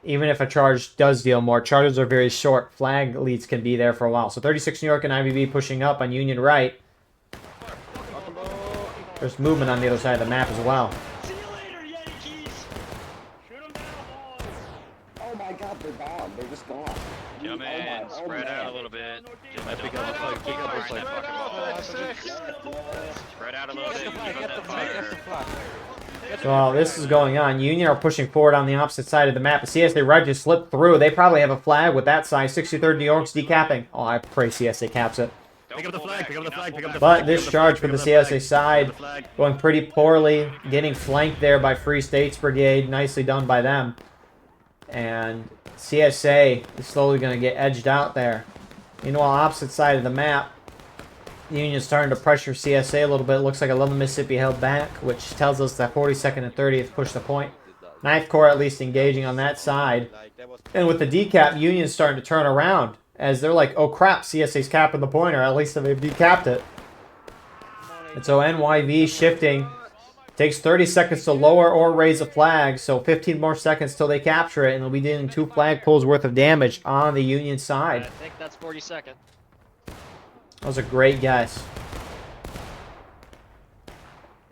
even if a charge does deal more, charges are very short. Flag leads can be there for a while. So 36 New York and IVB pushing up on Union right. There's movement on the other side of the map as well. See you later, Yankees! Shoot them down, boys! Oh my god, they're gone. They're just gone. Come in, spread out a little bit. pick up the flag. Pick up the flag. Spread out a little bit. Get the flag. So while this is going on, Union are pushing forward on the opposite side of the map. The CSA Red just slipped through. They probably have a flag with that side. 63rd New York's decapping. Oh, I pray CSA caps it. Pick up the flag, pick up the flag, pick up the flag. But this charge for the CSA side going pretty poorly. Getting flanked there by Free States Brigade. Nicely done by them. And CSA is slowly going to get edged out there. Meanwhile, opposite side of the map, Union's starting to pressure CSA a little bit. It looks like 11 Mississippi held back, which tells us that 42nd and 30th pushed the point. 9th Corps at least engaging on that side. And with the decap, Union's starting to turn around. As they're like, oh crap, CSA's capping the point, or at least they've decapped it. And so NYV shifting. Takes 30 seconds to lower or raise a flag, so 15 more seconds till they capture it, and they'll be dealing 2 flagpoles worth of damage on the Union side. I think that's 42nd. That was a great guess.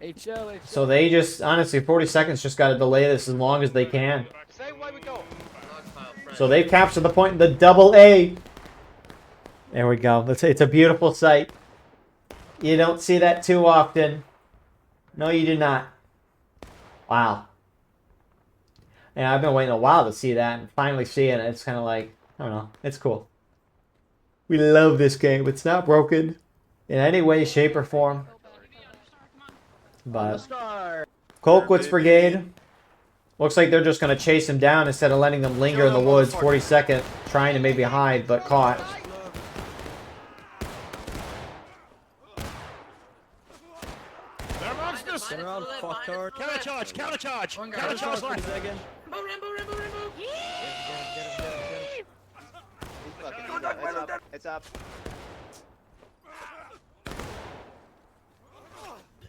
HL. So they just, honestly, 40 seconds just got to delay this as long as they can. Same way we go. So they've captured the point in the double A. There we go. It's a beautiful sight. You don't see that too often. No, you do not. Wow. Yeah, I've been waiting a while to see that, and finally seeing it, it's kind of like, I don't know, it's cool. We love this game. It's not broken in any way, shape, or form. But Colquitt's Brigade, looks like they're just going to chase him down instead of letting them linger in the woods. 42nd, trying to maybe hide, but caught. Turn around, fucktard. Countercharge, countercharge, countercharge left. It's up.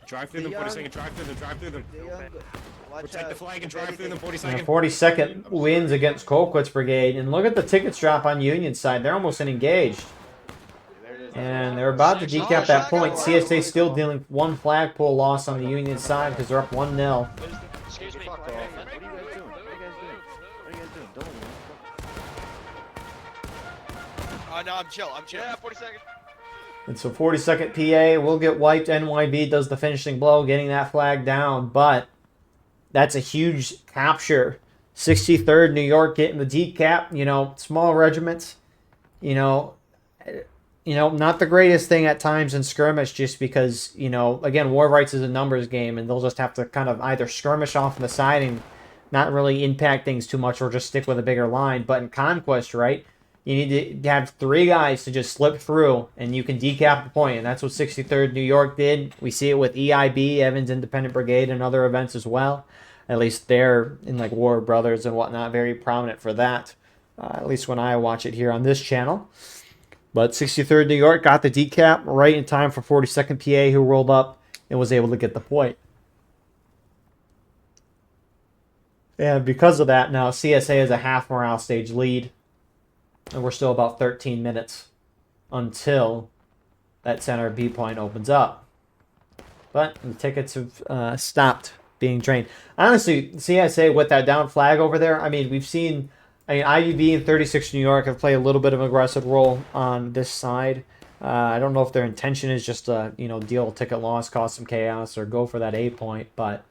Drive through them, 40 seconds, drive through them, drive through them. Protect the flag and drive through them, 40 And seconds. 42nd wins against Colquitt's Brigade. And look at the tickets drop on Union side. They're almost engaged. And they're about to decap that point. CSA still dealing 1 flagpole loss on the Union side because they're up 1-0. Excuse me. What are you guys doing? What are you guys doing? Don't leave. No, I'm chill. Yeah, 42nd. And so 42nd PA will get wiped. NYB does the finishing blow, getting that flag down. But that's a huge capture. 63rd New York getting the decap. You know, small regiments. You know, not the greatest thing at times in skirmish, just because, you know, again, war rights is a numbers game, and they'll just have to kind of either skirmish off on the side and not really impact things too much, or just stick with a bigger line. But in Conquest, right, you need to have 3 guys to just slip through, and you can decap the point, and that's what 63rd New York did. We see it with EIB, Evans Independent Brigade, and other events as well. At least they're in like War Brothers and whatnot, very prominent for that. At least when I watch it here on this channel. But 63rd New York got the decap right in time for 42nd PA, who rolled up and was able to get the point. And because of that, now CSA has a half morale stage lead. And we're still about 13 minutes until that center B point opens up. But the tickets have stopped being drained. Honestly, CSA with that down flag over there, I mean, we've seen... IUB and 36 New York have played a little bit of an aggressive role on this side. I don't know if their intention is just to, you know, deal with ticket loss, cause some chaos, or go for that A point. But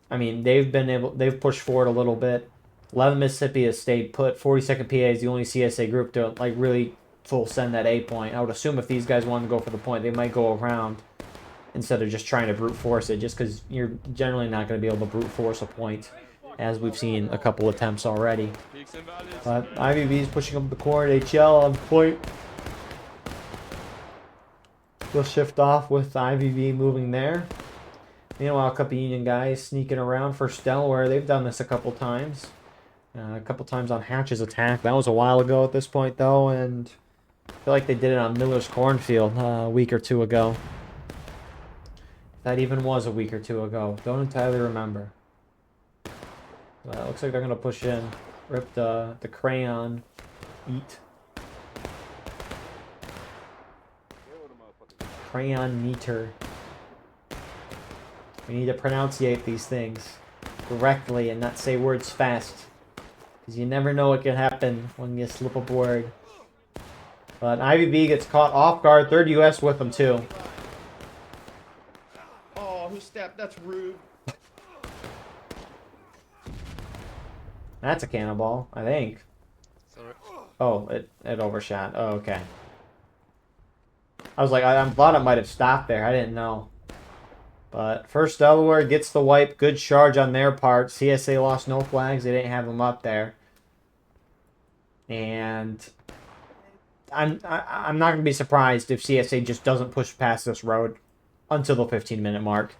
I mean, they've pushed forward a little bit. 11 Mississippi has stayed put. 42nd PA is the only CSA group to like really full send that A point. I would assume if these guys wanted to go for the point, they might go around instead of just trying to brute force it. Just because you're generally not going to be able to brute force a point, as we've seen a couple attempts already. But IVB is pushing up the court. HL on point. We'll shift off with IVB moving there. Meanwhile, a couple Union guys sneaking around for Delaware. They've done this a couple times. A couple times on Hatch's attack. That was a while ago at this point, though, and I feel like they did it on Miller's Cornfield a week or 2 ago. That even was a week or 2 ago. Don't entirely remember. Looks like they're going to push in. Rip the crayon. Eat. Crayon meter. We need to pronunciate these things correctly and not say words fast. Because you never know what can happen when you slip a word. But IVB gets caught off guard. 3rd US with him too. Oh, who stepped? That's rude. That's a cannonball, I think. Oh, it overshot. Oh, okay. I was like, I thought it might have stopped there. I didn't know. But 1st Delaware gets the wipe. Good charge on their part. CSA lost no flags. They didn't have them up there. And I'm not going to be surprised if CSA just doesn't push past this road until the 15-minute mark.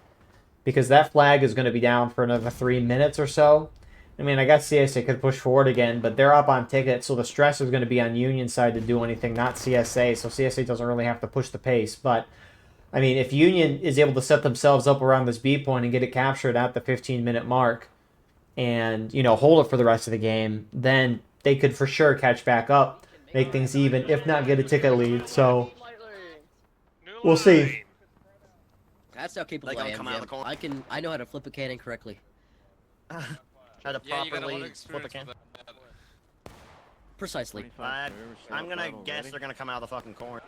Because that flag is going to be down for another 3 minutes or so. I mean, I guess CSA could push forward again, but they're up on tickets, so the stress is going to be on Union side to do anything, not CSA. So CSA doesn't really have to push the pace. But, I mean, if Union is able to set themselves up around this B point and get it captured at the 15-minute mark and, you know, hold it for the rest of the game, then they could for sure catch back up, make things even, if not get a ticket lead. So, we'll see. That's how capable I am, Jim. I know how to flip a cannon correctly. How to properly flip a can. Precisely. I'm gonna guess they're gonna come out of the fucking corn.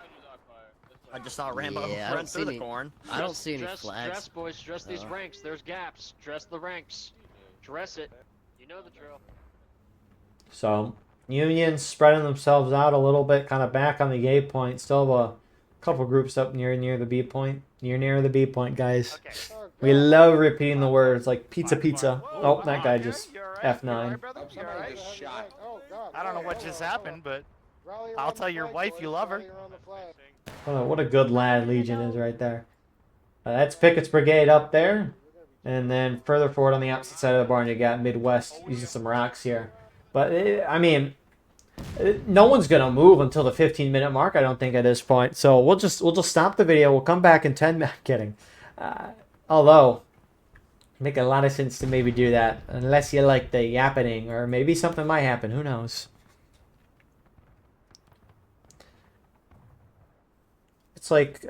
I just saw Rambo Yeah, run through the corn. I don't see any flags. Dress, boys. Dress these ranks. There's gaps. Dress the ranks. Dress it. You know the drill. So, Union spreading themselves out a little bit, kind of back on the A point. Still have a couple groups up near the B point. Near the B point, guys. Okay. We love repeating the words like pizza, pizza. Oh, that guy just F9. I don't know what just happened, but I'll tell your wife you love her. Oh, what a good lad Legion is right there. That's Pickett's Brigade up there. And then further forward on the opposite side of the barn, you got Midwest using some rocks here. But, I mean, no one's going to move until the 15-minute mark, I don't think, at this point. So we'll just stop the video. We'll come back in 10 minutes. Kidding. Although, make a lot of sense to maybe do that. Unless you like the yappening, or maybe something might happen. Who knows? It's like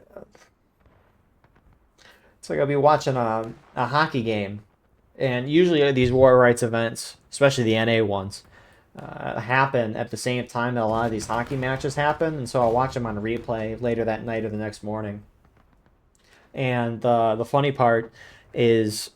I'll be watching a hockey game. And usually these war rights events, especially the NA ones, happen at the same time that a lot of these hockey matches happen. And so I'll watch them on replay later that night or the next morning. And the funny part is,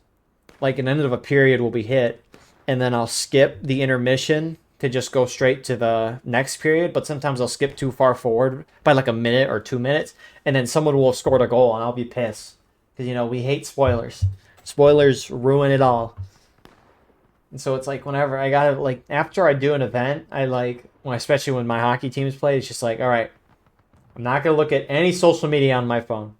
like, an end of a period will be hit, and then I'll skip the intermission to just go straight to the next period. But sometimes I'll skip too far forward by like a minute or 2 minutes, and then someone will have scored a goal, and I'll be pissed. Because, you know, we hate spoilers. Spoilers ruin it all. And so it's like whenever I gotta, like, after I do an event, I like, well, especially when my hockey teams play, it's just like, all right, I'm not going to look at any social media on my phone.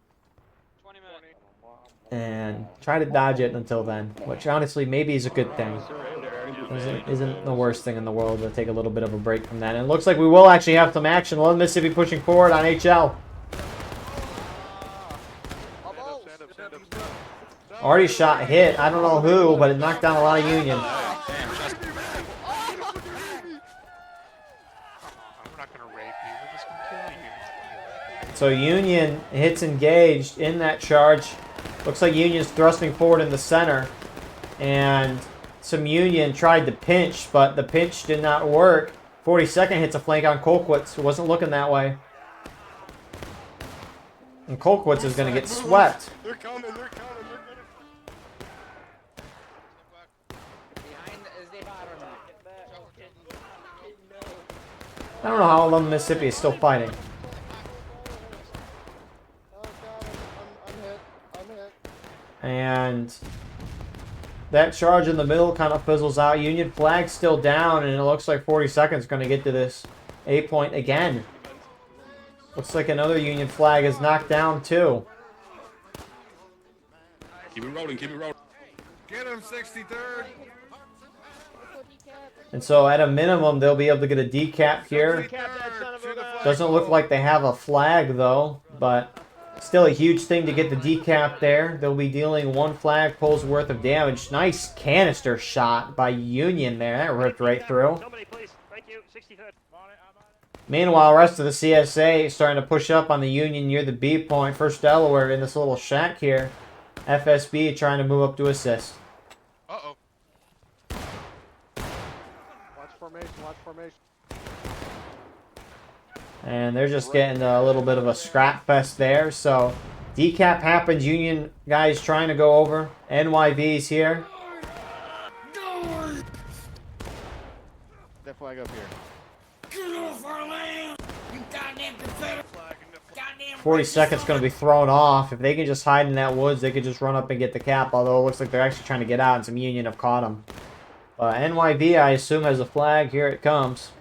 And try to dodge it until then, which honestly maybe is a good thing. Isn't the worst thing in the world to take a little bit of a break from that. And it looks like we will actually have some action. 11 Mississippi pushing forward on HL. Already shot hit. I don't know who, but it knocked down a lot of Union. So Union hits engaged in that charge. Looks like Union's thrusting forward in the center. And some Union tried to pinch, but the pinch did not work. 42nd hits a flank on Colquitt. It wasn't looking that way. And Colquitt is going to get swept. They're coming, they're coming. I don't know how 11 Mississippi is still fighting. And that charge in the middle kind of fizzles out. Union flag still down, and it looks like 42nd is going to get to this A point again. Looks like another Union flag is knocked down too. Keep it rolling, keep it rolling. Get him, 63rd. And so at a minimum, they'll be able to get a decap here. Doesn't look like they have a flag though, but still a huge thing to get the decap there. They'll be dealing 1 flagpole's worth of damage. Nice canister shot by Union there. That ripped right through. Meanwhile, the rest of the CSA is starting to push up on the Union near the B point. First Delaware in this little shack here. FSB trying to move up to assist. Uh-oh. Watch formation, watch formation. And they're just getting a little bit of a scrap fest there. So decap happens. Union guys trying to go over. NYV's here. That flag up here. Get off our land! You goddamn Confederate! 40 seconds going to be thrown off. If they can just hide in that woods, they could just run up and get the cap. Although it looks like they're actually trying to get out, and some Union have caught them. NYV, I assume, has a flag. Here it comes.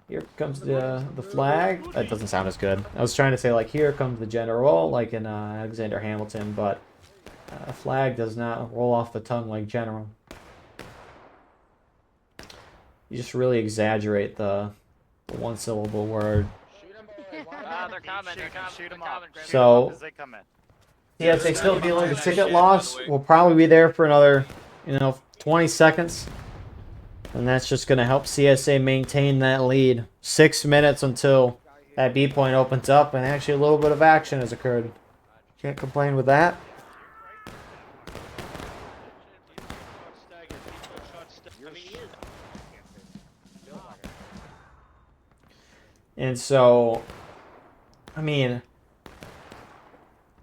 Here comes the flag. That doesn't sound as good. I was trying to say, like, here comes the general, like in Alexander Hamilton, but a flag does not roll off the tongue like general. You just really exaggerate the one-syllable word. They're coming. Shoot them up. So, yes, they still dealing with ticket loss. We'll probably be there for another, 20 seconds. And that's just going to help CSA maintain that lead. 6 minutes until that B point opens up, and actually a little bit of action has occurred. Can't complain with that. And so, I mean,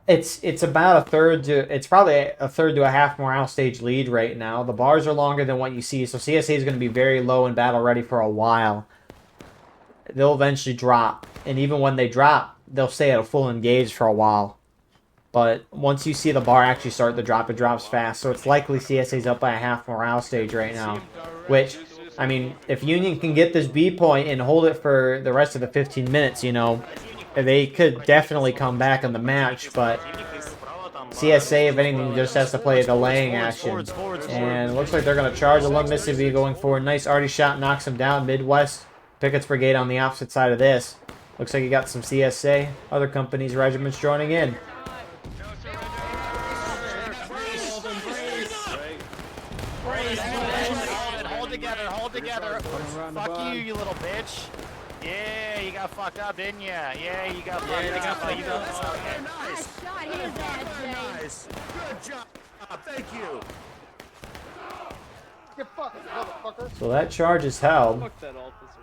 it's about it's probably a third to a half morale stage lead right now. The bars are longer than what you see, so CSA is going to be very low and battle ready for a while. They'll eventually drop, and even when they drop, they'll stay at a full engage for a while. But once you see the bar actually start to drop, it drops fast. So it's likely CSA's up by a half morale stage right now, which, I mean, if Union can get this B point and hold it for the rest of the 15 minutes, they could definitely come back in the match, but CSA, if anything, just has to play a delaying action. And it looks like they're going to charge along Mississippi going forward. Nice arty shot, knocks him down. Midwest Pickett's Brigade on the opposite side of this. Looks like you got some CSA, other companies, regiments joining in. Hold together. Fuck you, you little bitch. Yeah, you got fucked up, didn't you? Yeah, you got fucked up. You got fucked up. Nice. Shot his ass, nice. Good job. Thank you. Get fucked, motherfucker. So that charge is held. Fuck that officer.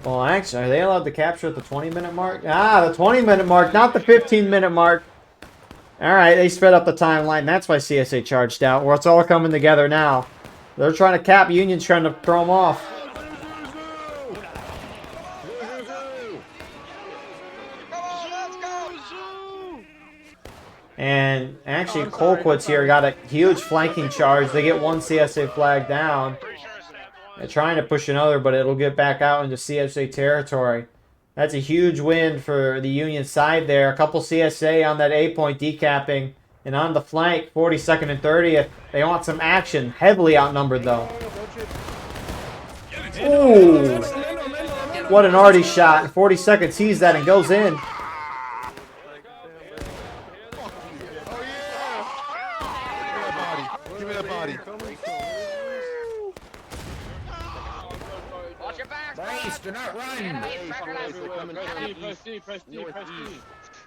Well, actually, are they allowed to capture at the 20-minute mark? Ah, the 20-minute mark, not the 15-minute mark. Alright, they sped up the timeline. That's why CSA charged out. Well, it's all coming together now. They're trying to cap. Union's trying to throw them off. And actually, Colquitt's here got a huge flanking charge. They get one CSA flag down. They're trying to push another, but it'll get back out into CSA territory. That's a huge win for the Union side there. A couple CSA on that A point decapping. And on the flank, 42nd and 30th. They want some action. Heavily outnumbered, though. Ooh! What an arty shot. 42nd sees that and goes in. Give me that body. Watch your back. Nice, do not run. Press D.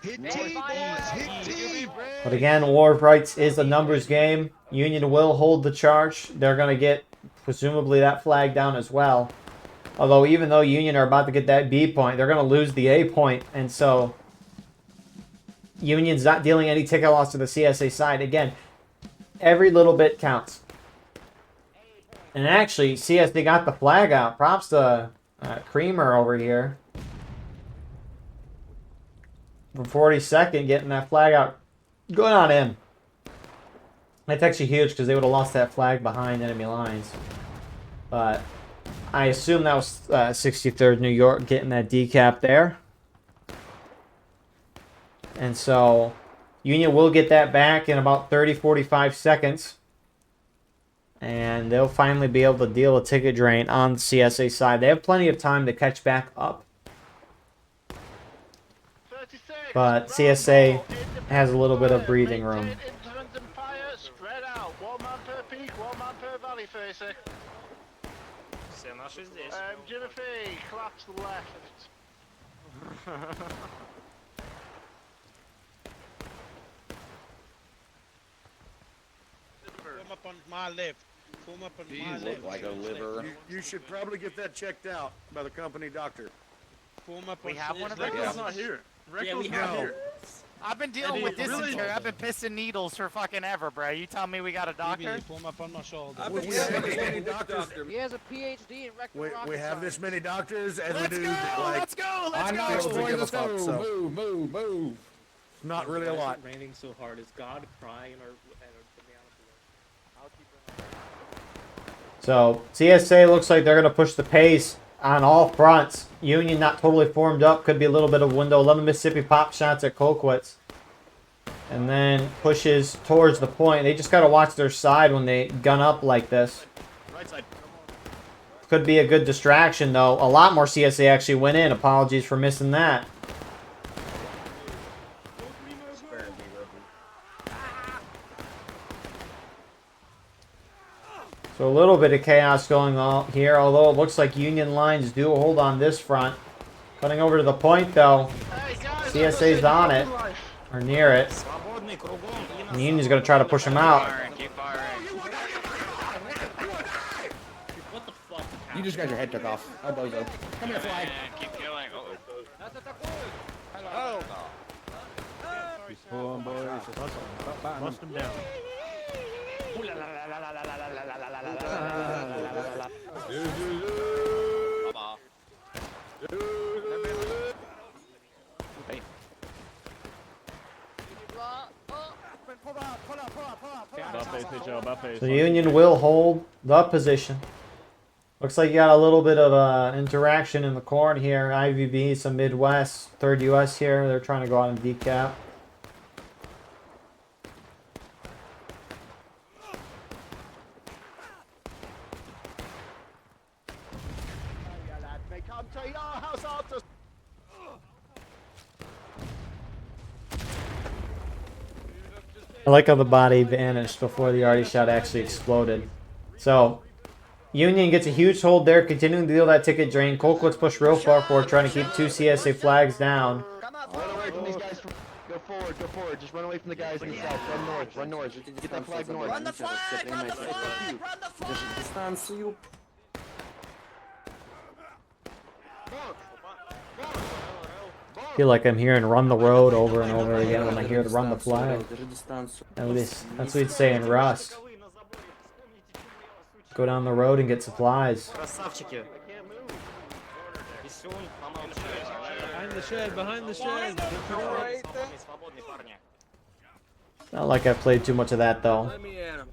Hit T, boys, hit T. But again, War of Rights is a numbers game. Union will hold the charge. They're going to get, presumably, that flag down as well. Although, even though Union are about to get that B point, they're going to lose the A point. And so, Union's not dealing any ticket loss to the CSA side. Again, every little bit counts. And actually, CSA got the flag out. Props to Creamer over here. For 42nd, getting that flag out. Good on him. That's actually huge because they would have lost that flag behind enemy lines. But I assume that was 63rd New York getting that decap there. And so Union will get that back in about 30-45 seconds. And they'll finally be able to deal a ticket drain on the CSA side. They have plenty of time to catch back up. But CSA has a little bit of breathing room. Spread out. One man per peak, one man per valley facing. Jimothy, collapse left. Come up on my left. You look like a liver. You should probably get that checked out by the company doctor. We have one of Recto's those? not here. Yeah, we Recto's have not here. I've been dealing with dysentery. I've been pissing needles for fucking ever, bro. You tell me we got a doctor? We have this many doctors. He has a PhD in rectal We have this many doctors as we Let's do. go! Like, Let's go! Let's I'm go! not supposed to give a Let's fuck, go! so Move. not really a lot. Raining so hard. Is God crying or So CSA looks like they're going to push the pace on all fronts. Union not totally formed up. Could be a little bit of window. 11 Mississippi pop shots at Colquitt's. And then pushes towards the point. They just got to watch their side when they gun up like this. Right side. Could be a good distraction, though. A lot more CSA actually went in. Apologies for missing that. So a little bit of chaos going on here, although it looks like Union lines do hold on this front. Cutting over to the point, though. CSA's on it, or near it. And Union's going to try to push him out. You just got your head took off. Oh, bozo. Come here, flag. Keep killing. Oh. Pull on, boys. Bust him down. So Union will hold the position. Looks like you got a little bit of interaction in the corn here. IVB, some Midwest, 3rd US here. They're trying to go out and decap. I like how the body vanished before the arty shot actually exploded. So, Union gets a huge hold there, continuing to deal that ticket drain. Colquitt's pushed real far forward, trying to keep 2 CSA flags down. Run away from these guys. Go forward. Just run away from the guys in the south. Run north. Get that flag north. Run the flag! Run the flag! Run the flag! I feel like I'm hearing "run the road" over and over again when I hear the "run the flag." At least that's what he'd say in Rust. Go down the road and get supplies. Behind the shed. Not like I've played too much of that though. Let me at him.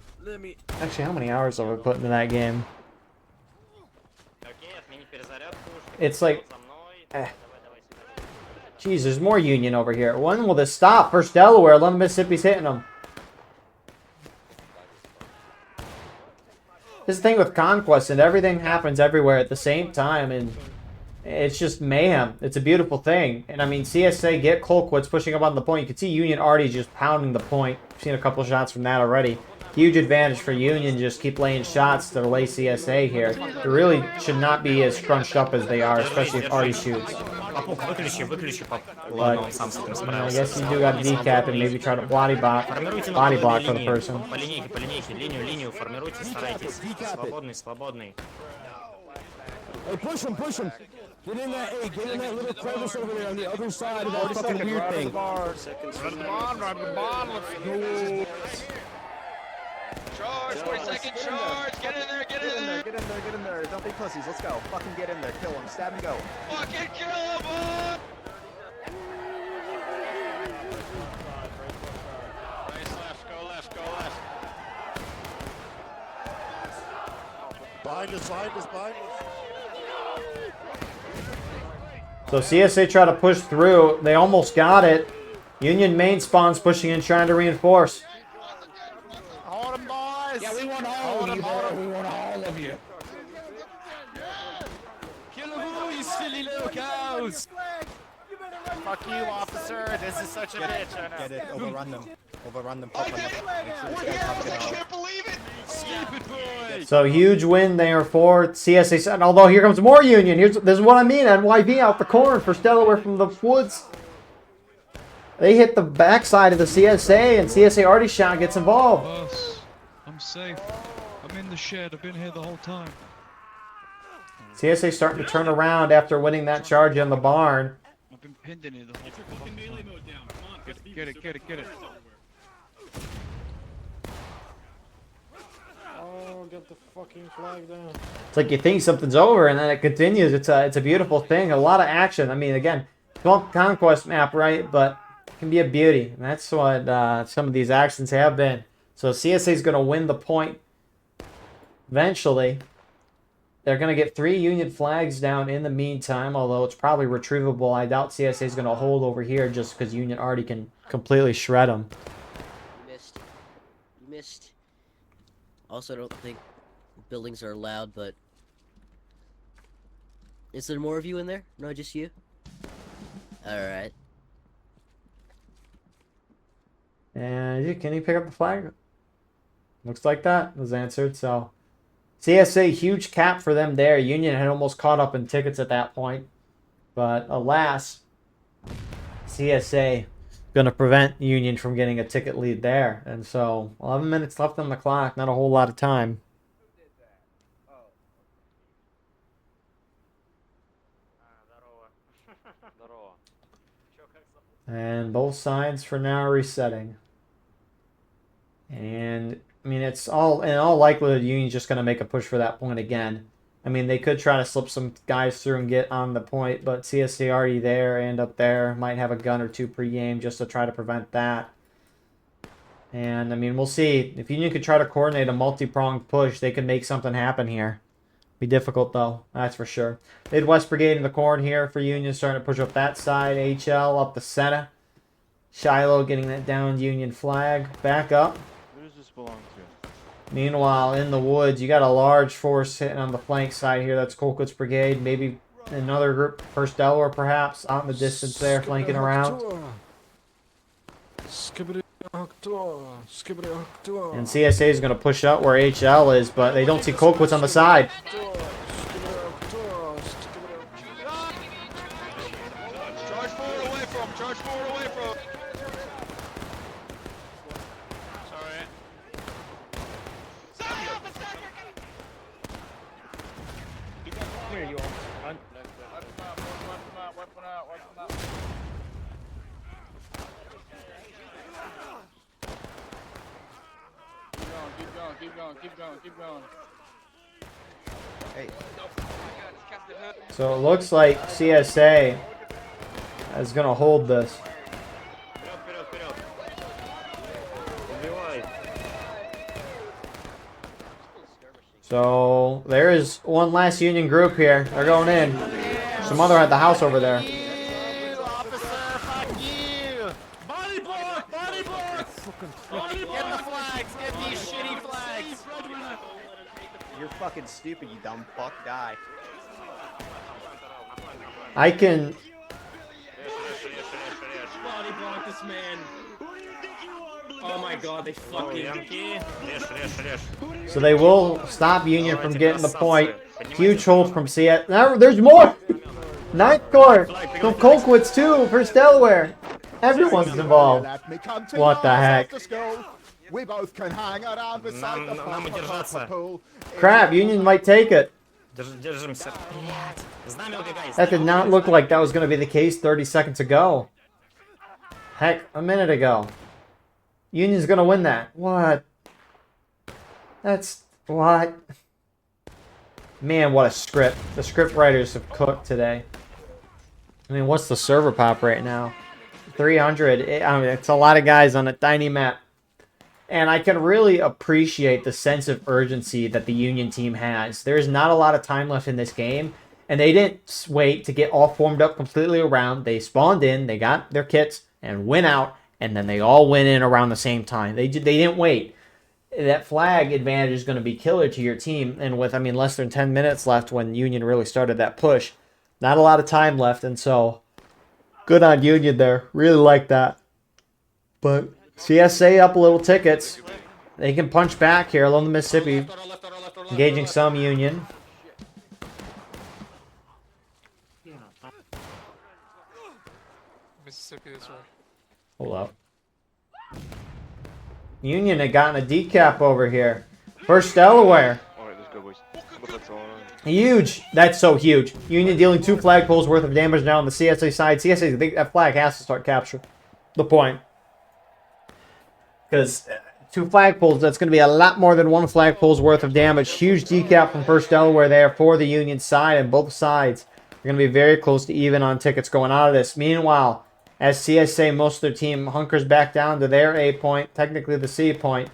Actually, how many hours have I put into that game? It's like, Jeez, there's more Union over here. When will this stop? First Delaware, 11 Mississippi's hitting them. This thing with Conquest and everything happens everywhere at the same time, and it's just mayhem. It's a beautiful thing. And I mean, CSA get Colquitt's pushing up on the point. You can see Union already just pounding the point. I've seen a couple shots from that already. Huge advantage for Union. Just keep laying shots to lay CSA here. They really should not be as scrunched up as they are, especially if Artie shoots. But, I guess you do got to decap and maybe try to body block for the person. Hey, push him. Get in that, get in that little crevice over there on the other side of that fucking weird thing. Run the bond, let's go. Charge, 40 second charge. Get in there. Get in there. Don't be pussies. Let's go. Fucking get in there. Kill him. Stab and go. Fucking kill him. Go left. Bind us. So CSA try to push through. They almost got it. Union main spawn's pushing in, trying to reinforce. Hold him, boys. Yeah, we want all of you. We want all of you. Kill them, you silly little cows! Fuck you, officer. This is such a bitch. I know. Get it, overrun them. I can't believe it. Stupid boy! So huge win there for CSA. And although here comes more Union. This is what I mean. NYV out the corner for Delaware from the woods. They hit the backside of the CSA, and CSA already shot gets involved. Boss, I'm safe. I'm I'm in the shed. I've been here the whole time. CSA starting to turn around after winning that charge in the barn. I've been pinned in here the whole time. Get it. Oh, get the fucking flag down. It's like you think something's over and then it continues. It's a beautiful thing. A lot of action. I mean, again, conquest map, right? But it can be a beauty. And that's what some of these actions have been. So CSA is going to win the point eventually. They're going to get 3 Union flags down in the meantime, although it's probably retrievable. I doubt CSA is going to hold over here just because Union already can completely shred them. You missed. Also, I don't think buildings are allowed, but... Is there more of you in there? No, just you? Alright. And can you pick up the flag? Looks like that was answered, so... CSA, huge cap for them there. Union had almost caught up in tickets at that point. But alas, CSA going to prevent Union from getting a ticket lead there. And so 11 minutes left on the clock. Not a whole lot of time. And both sides for now resetting. And... I mean, it's all in all likelihood, Union's just going to make a push for that point again. I mean, they could try to slip some guys through and get on the point, but CSA already there and up there. Might have a gun or two pre-game just to try to prevent that. And, I mean, we'll see. If Union could try to coordinate a multi-pronged push, they could make something happen here. Be difficult, though. That's for sure. Midwest Brigade in the corn here for Union, starting to push up that side. HL up the center. Shiloh getting that downed Union flag. Back up. Who does this belong to? Meanwhile, in the woods, you got a large force hitting on the flank side here. That's Colquitt's Brigade. Maybe another group, First Delaware, perhaps, out in the distance there, flanking around. And CSA is going to push up where HL is, but they don't see Colquitt's on the side. Keep going. Hey. So it looks like CSA is going to hold this. So there is one last Union group here. They're going in. Some other at the house over there. You're fucking stupid, you dumb fuck. Die. I can... Body block this man. Oh my god, they fucking... So they will stop Union from getting the point. Huge hold from CS. Now, there's more! Ninth Corps from Colquitt's too, First Delaware. Everyone's involved. What the heck? We both can hang around beside the pool. Crap, Union might take it. That did not look like that was going to be the case 30 seconds ago. Heck, a minute ago. Union's going to win that. What? That's... what? Man, what a script. The script writers have cooked today. I mean, what's the server pop right now? 300. I mean, it's a lot of guys on a tiny map. And I can really appreciate the sense of urgency that the Union team has. There's not a lot of time left in this game. And they didn't wait to get all formed up completely around. They spawned in, they got their kits, and went out. And then they all went in around the same time. They didn't wait. That flag advantage is going to be killer to your team. And with, I mean, less than 10 minutes left when Union really started that push. Not a lot of time left. And so, good on Union there. Really like that. But... CSA up a little tickets. They can punch back here along the Mississippi. Engaging some Union. Mississippi this way. Hold up. Union had gotten a decap over here. First Delaware. Alright, let's go, boys. Huge. That's so huge. Union dealing 2 flagpoles worth of damage now on the CSA side. CSA, that flag has to start capturing the point. Because 2 flagpoles, that's going to be a lot more than 1 flagpole's worth of damage. Huge decap from First Delaware there for the Union side, and both sides are going to be very close to even on tickets going out of this. Meanwhile, as CSA, most of their team hunkers back down to their A point, technically the C point,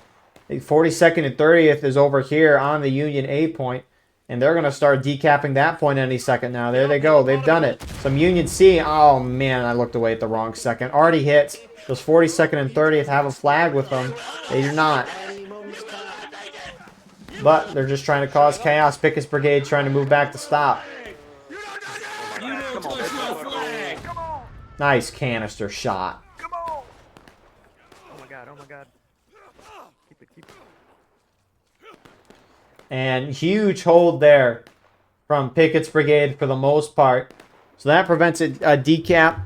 the 42nd and 30th is over here on the Union A point, and they're going to start decapping that point any second now. There they go. They've done it. Some Union C. Oh, man, I looked away at the wrong second. Already hits. Those 42nd and 30th have a flag with them. They do not. But they're just trying to cause chaos. Pickett's Brigade trying to move back to stop. Nice canister shot. Oh my god, oh my god. Keep it. And huge hold there from Pickett's Brigade for the most part. So that prevents a decap.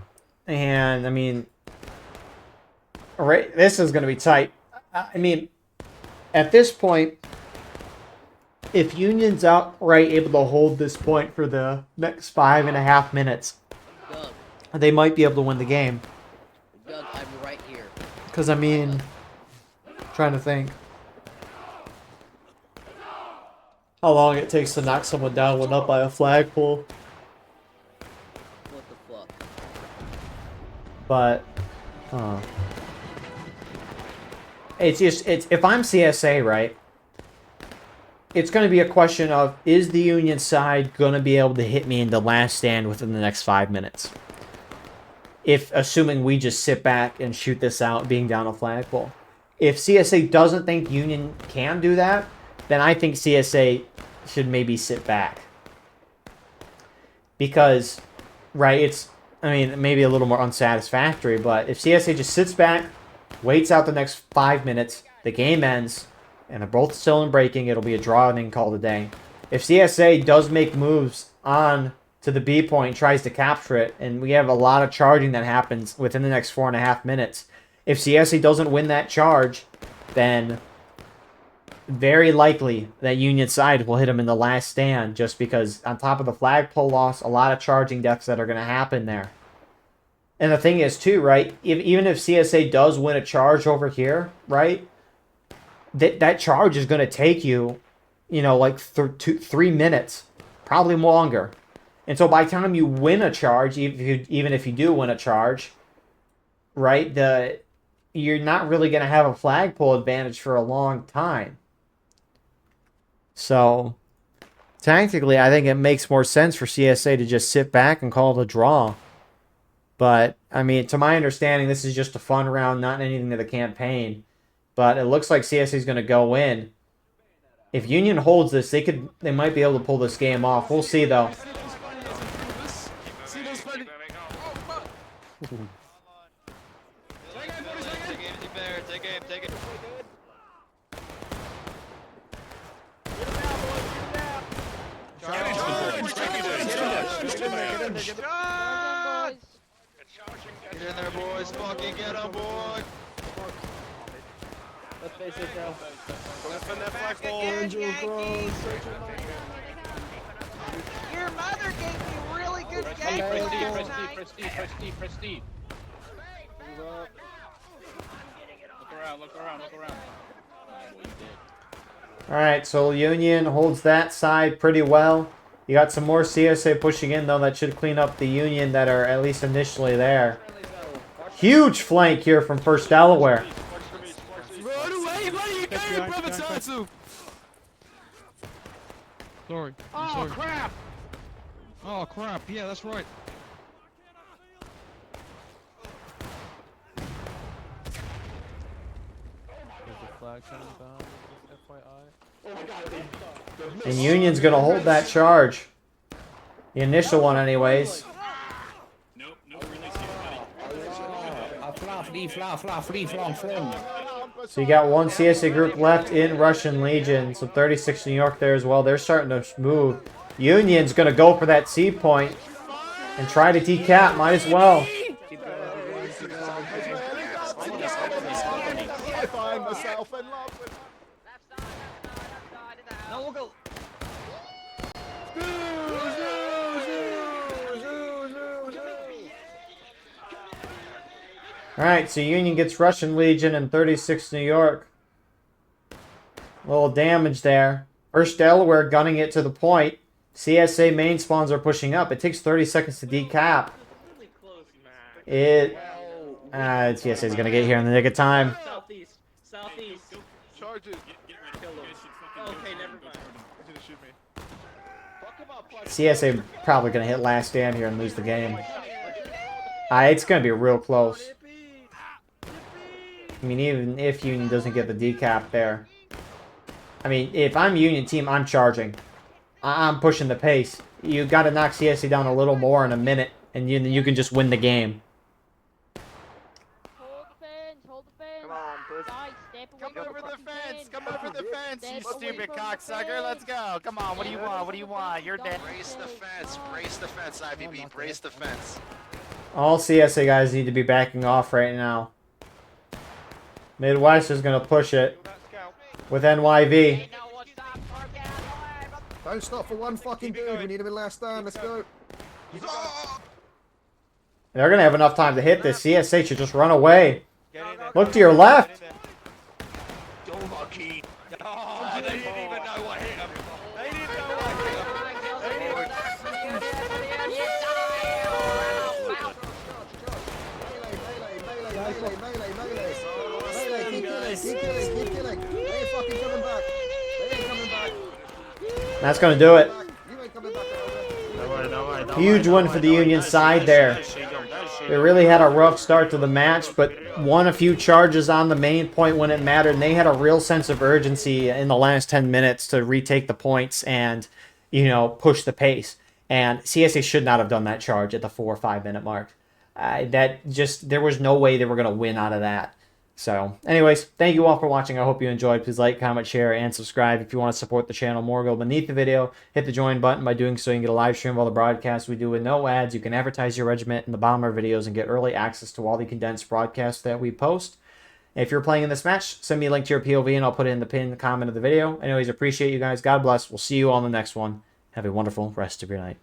And, I mean, right, this is going to be tight. I mean, at this point, if Union's outright able to hold this point for the next 5.5 minutes, they might be able to win the game. Doug, I'm right here. Because, I mean, trying to think how long it takes to knock someone down when up by a flagpole. What the fuck? But, it's if I'm CSA, right, it's going to be a question of, is the Union side going to be able to hit me in the last stand within the next 5 minutes? Assuming we just sit back and shoot this out being down a flagpole. If CSA doesn't think Union can do that, then I think CSA should maybe sit back. Because, right, I mean, maybe a little more unsatisfactory, but if CSA just sits back, waits out the next 5 minutes, the game ends, and they're both still in breaking, it'll be a draw and then call it a day. If CSA does make moves on to the B point, tries to capture it, and we have a lot of charging that happens within the next 4.5 minutes. If CSA doesn't win that charge, then very likely that Union side will hit them in the last stand, just because on top of the flagpole loss, a lot of charging deaths that are going to happen there. And the thing is too, right, even if CSA does win a charge over here, right, that charge is going to take you, like 3 minutes, probably longer. And so by the time you win a charge, even if you do win a charge, right, you're not really going to have a flagpole advantage for a long time. So, tactically, I think it makes more sense for CSA to just sit back and call it a draw. But, I mean, to my understanding, this is just a fun round, not anything to the campaign. But it looks like CSA is going to go in. If Union holds this, they might be able to pull this game off. We'll see, though. Get in there, boys. Fucking get him, boy. Let's face it, though. Defend that flagpole. Your mother gave me really good game last night. Prestige. Look around. Alright, so Union holds that side pretty well. You got some more CSA pushing in, though. That should clean up the Union that are at least initially there. Huge flank here from First Delaware. Run away! What are you doing, Brother Tatsu? Sorry. Oh, crap! Oh, crap. Yeah, that's right. And Union's going to hold that charge. The initial one, anyways. So you got one CSA group left in Russian Legion. So 36 New York there as well. They're starting to move. Union's going to go for that C point and try to decap. Might as well. I find myself in love with Now we'll go. Alright, so Union gets Russian Legion and 36 New York. A little damage there. First Delaware gunning it to the point. CSA main spawns are pushing up. It takes 30 seconds to decap. CSA is going to get here in the nick of time. Southeast. Southeast. Charge it. Okay, never mind. He's gonna shoot me. CSA probably going to hit last stand here and lose the game. It's going to be real close. I mean, even if Union doesn't get the decap there. I mean, if I'm Union team, I'm charging. I'm pushing the pace. You got to knock CSA down a little more in a minute, and you can just win the game. Hold the fence, hold the fence. Come on, push. Guys, step away Come from over the fucking fence! Come over the fence, you Step away stupid from the cocksucker! Let's fence. go! Come on, what do you want? What do you want? You're dead. Brace the fence, IVB, brace the fence. All CSA guys need to be backing off right now. Midwest is going to push it with NYV. Don't stop for one fucking dude. We need him in last stand. Let's go. They're going to have enough time to hit this. CSA should just run away. Look to your left. Oh, they didn't even know what hit him. They didn't know what Keep killing. They ain't fucking coming back. They ain't coming back. That's going to do it. You ain't coming back. Huge win for the Union side there. They really had a rough start to the match, but won a few charges on the main point when it mattered, and they had a real sense of urgency in the last 10 minutes to retake the points and, you know, push the pace. And CSA should not have done that charge at the 4 or 5 minute mark. There was no way they were going to win out of that. So, anyways, thank you all for watching. I hope you enjoyed. Please like, comment, share, and subscribe. If you want to support the channel more, go beneath the video, hit the join button. By doing so, you can get a live stream of all the broadcasts we do with no ads. You can advertise your regiment in the bottom of our videos and get early access to all the condensed broadcasts that we post. If you're playing in this match, send me a link to your POV and I'll put it in the pinned comment of the video. Anyways, appreciate you guys. God bless. We'll see you all in the next one. Have a wonderful rest of your night.